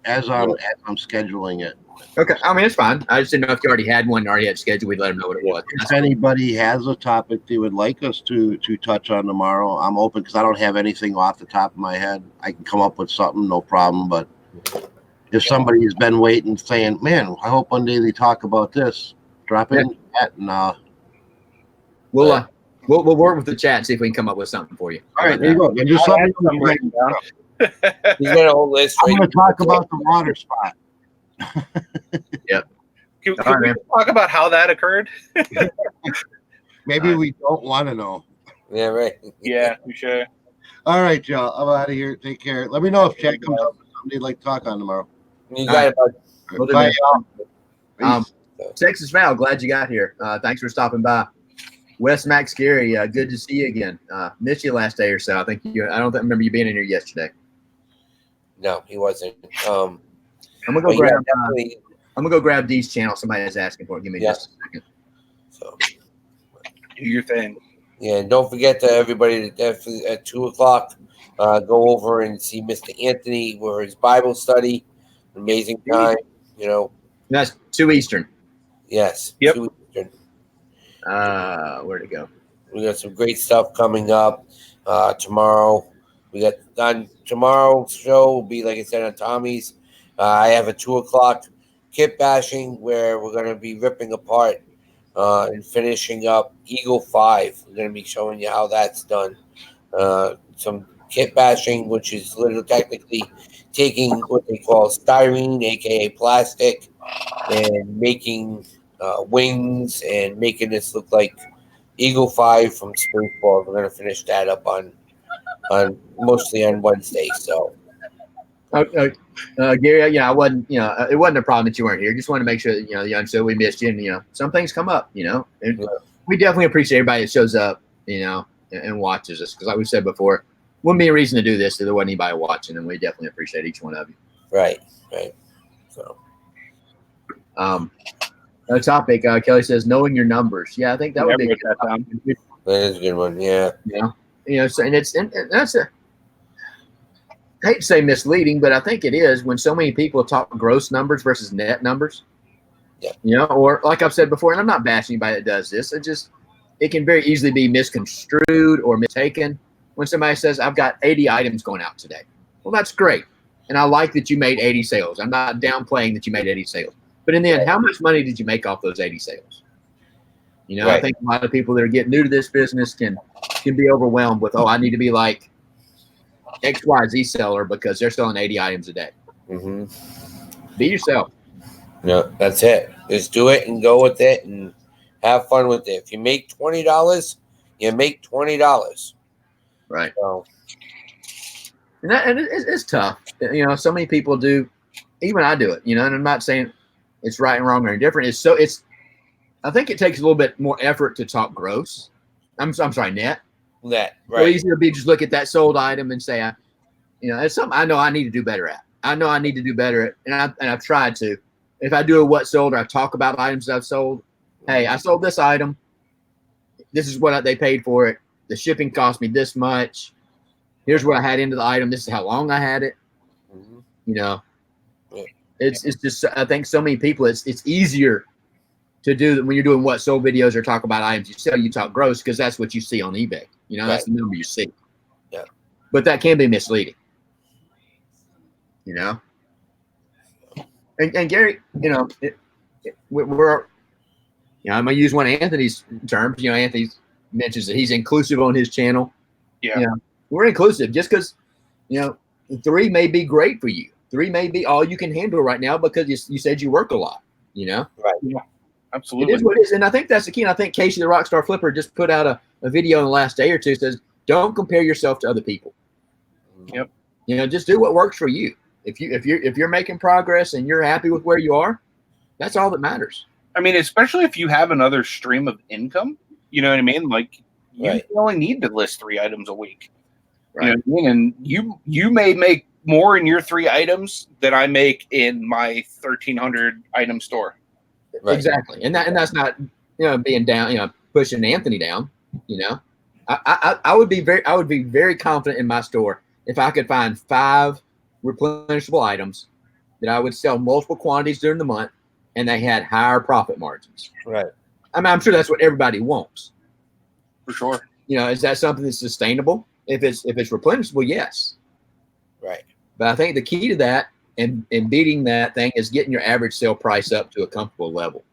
as I'm scheduling it. Okay, I mean it's fine. I just didn't know if you already had one, already had scheduled. We'd let them know what it was. If anybody has a topic they would like us to touch on tomorrow, I'm open because I don't have anything off the top of my head. I can come up with something, no problem. But if somebody has been waiting, saying, "Man, I hope one day they talk about this," drop it in the chat and We'll work with the chat and see if we can come up with something for you. All right, there you go. And just something He's got a whole list. I'm going to talk about the water spot. Yep. Can we talk about how that occurred? Maybe we don't want to know. Yeah, right. Yeah, we should. All right, y'all. I'm out of here. Take care. Let me know if chat comes up with something you'd like to talk on tomorrow. You got it, bud. Bye, y'all. Texas Val, glad you got here. Thanks for stopping by. Wes Max Gary, good to see you again. Missed you last day or so. I remember you being in here yesterday. No, he wasn't. I'm gonna go but grab. yeah, definitely. I'm gonna go grab Dee's channel. Somebody is asking for it. Give me Yeah. just a second. So Do your thing. yeah, and don't forget to everybody definitely at 2:00, go over and see Mr. Anthony for his Bible study. Amazing time, you know. That's 2 Eastern. Yes. Yep. 2 Eastern. Where'd it go? We got some great stuff coming up tomorrow. We got on tomorrow's show will be, like I said, on Tommy's. I have a 2:00 kit bashing where we're going to be ripping apart and finishing up Eagle 5. We're going to be showing you how that's done. Some kit bashing, which is literally technically taking what they call styrene, aka plastic, and making wings and making this look like Eagle 5 from Spaceball. We're going to finish that up on mostly on Wednesday. So, Gary, yeah, I wasn't. It wasn't a problem that you weren't here. Just wanted to make sure that you understood we missed you, and some things come up. And we definitely appreciate everybody that shows up, and watches us because, like we said before, wouldn't be a reason to do this if there wasn't anybody watching, and we definitely appreciate each one of you. right. So, another topic. Kelly says knowing your numbers. Yeah, I think that would be a good topic. that is a good one. Yeah. So, and that's I hate to say misleading, but I think it is when so many people talk gross numbers versus net numbers. Yeah. Or like I've said before, and I'm not bashing anybody that does this. It can very easily be misconstrued or mistaken when somebody says, I've got 80 items going out today. Well, that's great. And I like that you made 80 sales. I'm not downplaying that you made 80 sales. But in the end, how much money did you make off those 80 sales? I think a lot of people that are getting new to this business can be overwhelmed with, I need to be like XYZ seller because they're selling 80 items a day. Mm-hmm. Be yourself. No, that's it. Just do it and go with it and have fun with it. If you make $20, you make $20. Right. So, and it's tough. So many people do. Even I do it. And I'm not saying it's right and wrong or indifferent. I think it takes a little bit more effort to talk gross. I'm sorry, net. that Right. right. It's easier to be just look at that sold item and say, it's something I know I need to do better at. I know I need to do better at, and I've tried to. If I do a what sold or I talk about items that I've sold, hey, I sold this item. This is what they paid for it. The shipping cost me this much. Here's what I had into the item. This is how long I had it. Mm-hmm. It's just, I think so many people, it's easier to do when you're doing what sold videos or talk about items you sell, you talk gross because that's what you see on eBay. That's the number you see. Yeah. But that can be misleading. And Gary, we're I'm gonna use one of Anthony's terms. Anthony mentions that he's inclusive on his channel. Yeah. We're inclusive just because 3 may be great for you. 3 may be all you can handle right now because you said you work a lot. Right. Yeah. Absolutely. It is what it is. And I think that's the key. And I think Casey the Rockstar Flipper just put out a video in the last day or two says, don't compare yourself to other people. Yep. Just do what works for you. If you're making progress and you're happy with where you are, that's all that matters. I mean, especially if you have another stream of income, you know what I mean? Like you only need to list 3 items a week. Right. You know what I mean? And you may make more in your 3 items than I make in my 1,300 item store. Right. Exactly. And that's not, being down, pushing Anthony down, I would be very confident in my store if I could find 5 replenishable items that I would sell multiple quantities during the month and they had higher profit margins. Right. I mean, I'm sure that's what everybody wants. For sure. Is that something that's sustainable? If it's replenishable, yes. Right. But I think the key to that and beating that thing is getting your average sale price up to a comfortable level.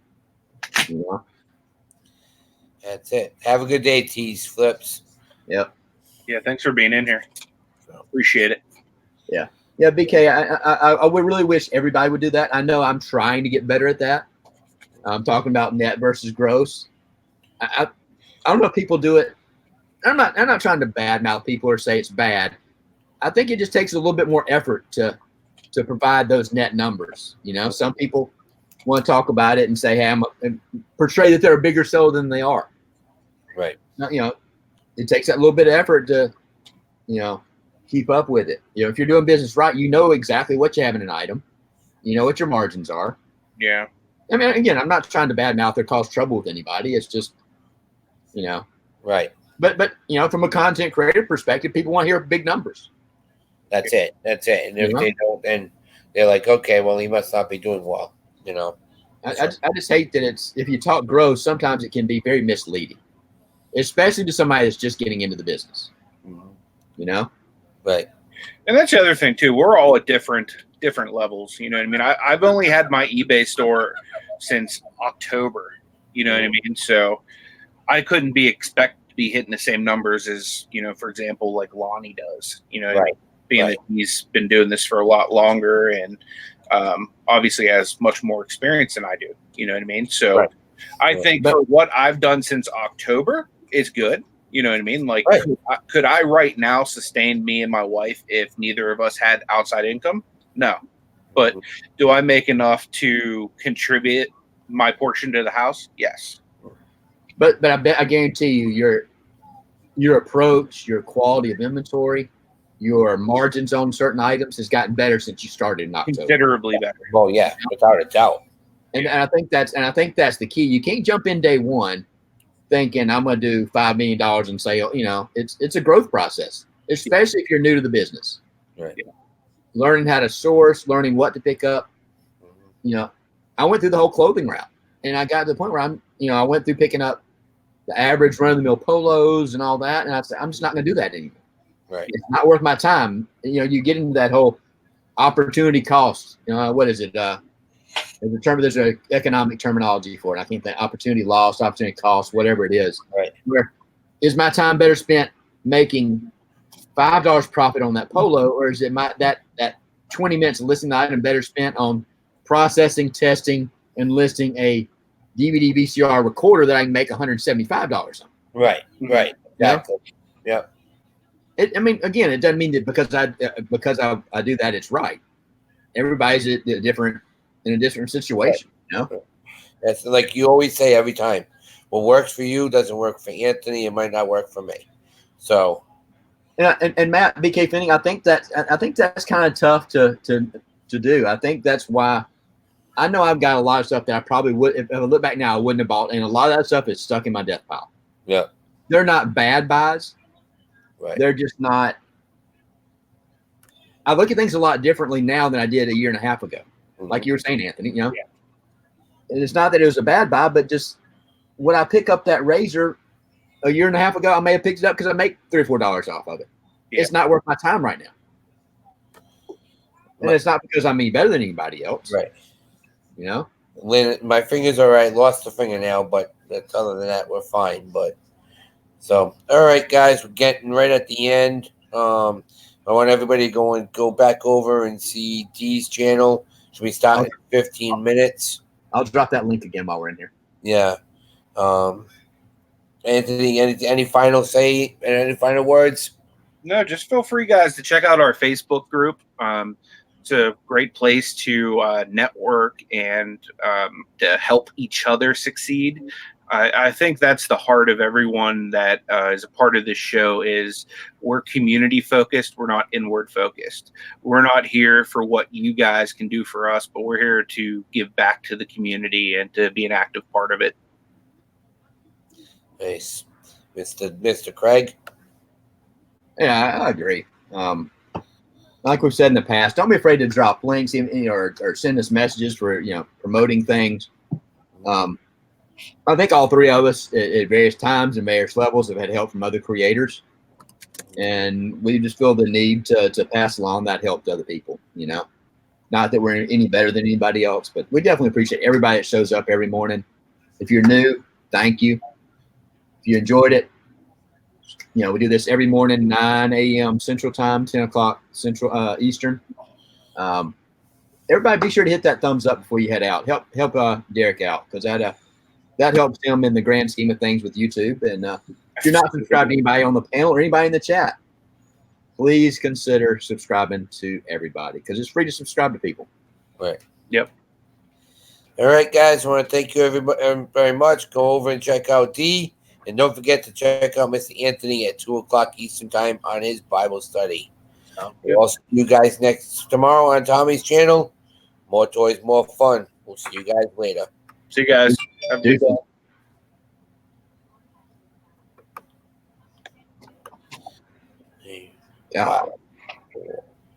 That's it. Have a good day, Tease Flips. Yep. Yeah. Thanks for being in here. Appreciate it. Yeah. Yeah, BK, I would really wish everybody would do that. I know I'm trying to get better at that. I'm talking about net versus gross. I don't know if people do it. I'm not trying to badmouth people or say it's bad. I think it just takes a little bit more effort to provide those net numbers. Some people want to talk about it and say, hey, and portray that they're a bigger seller than they are. Right. Now, it takes that little bit of effort to, keep up with it. If you're doing business right, you know exactly what you have in an item. You know what your margins are. Yeah. I mean, again, I'm not trying to badmouth or cause trouble with anybody. It's just, Right. But from a content creator perspective, people want to hear big numbers. That's it. And if they don't, then they're like, okay, well, he must not be doing well. I just hate that if you talk growth, sometimes it can be very misleading, especially to somebody that's just getting into the business. Right. And that's the other thing too. We're all at different levels. You know what I mean? I've only had my eBay store since October. You know what I mean? So I couldn't expect to be hitting the same numbers as, for example, like Lonnie does. You know what I mean? Being that he's been doing this for a lot longer and obviously has much more experience than I do. You know what I mean? So I think for what I've done since October is good. You know what I mean? Like, could I right now sustain me and my wife if neither of us had outside income? No. But do I make enough to contribute my portion to the house? Yes. But I guarantee you, your approach, your quality of inventory, your margins on certain items has gotten better since you started in October. Considerably better. Well, yeah, without a doubt. And I think that's the key. You can't jump in day one thinking I'm going to do $5 million in sale. It's a growth process, especially if you're new to the business. Right. Learning how to source, learning what to pick up. I went through the whole clothing route, and I got to the point where I went through picking up the average run-of-the-mill polos and all that, and I said, I'm just not going to do that anymore. Right. It's not worth my time. You get into that whole opportunity cost. What is it? There's an economic terminology for it. I can't think. Opportunity loss, opportunity cost, whatever it is. Right. Where is my time better spent making $5 profit on that polo, or is it that 20 minutes of listing the item better spent on processing, testing, and listing a DVD VCR recorder that I can make $175 on? Right. Exactly. Yeah. Again, it doesn't mean that because I do that, it's right. Everybody's in a different situation. That's like you always say every time. What works for you doesn't work for Anthony. It might not work for me. So. And Matt, BK Finning, I think that's kind of tough to do. I think that's why I know I've got a lot of stuff that I probably would, if I look back now, I wouldn't have bought, and a lot of that stuff is stuck in my death pile. Yeah. They're not bad buys. Right. They're just not. I look at things a lot differently now than I did a year and a half ago. Like you were saying, Anthony, Yeah. And it's not that it was a bad buy, but just when I pick up that razor a year and a half ago, I may have picked it up because I make $3 or $4 off of it. Yeah. It's not worth my time right now. And it's not because I'm any better than anybody else. Right. When my fingers are right. Lost a fingernail, but other than that, we're fine. But so, all right, guys, we're getting right at the end. I want everybody to go back over and see Dee's channel. Should we start in 15 minutes? I'll drop that link again while we're in here. Yeah. Anthony, any final say and any final words? No, just feel free, guys, to check out our Facebook group. It's a great place to network and to help each other succeed. I think that's the heart of everyone that is a part of this show is we're community focused. We're not inward focused. We're not here for what you guys can do for us, but we're here to give back to the community and to be an active part of it. Nice. Mr. Craig? Yeah, I agree. Like we've said in the past, don't be afraid to drop links or send us messages for promoting things. I think all three of us at various times and various levels have had help from other creators, and we just feel the need to pass along that help to other people. Not that we're any better than anybody else, but we definitely appreciate everybody that shows up every morning. If you're new, thank you. If you enjoyed it, we do this every morning, 9 a.m. Central Time, 10 o'clock Central Eastern. Everybody, be sure to hit that thumbs up before you head out. Help Derek out because that helps him in the grand scheme of things with YouTube. And if you're not subscribed to anybody on the panel or anybody in the chat, please consider subscribing to everybody because it's free to subscribe to people. Right. Yep. All right, guys. I want to thank you everybody very much. Go over and check out Dee And don't forget to check out Mr. Anthony at 2 o'clock Eastern Time on his Bible study. We'll also see you guys tomorrow on Tommy's channel. More toys, more fun. We'll see you guys later. See you guys. Have a good day. Yeah. Wow.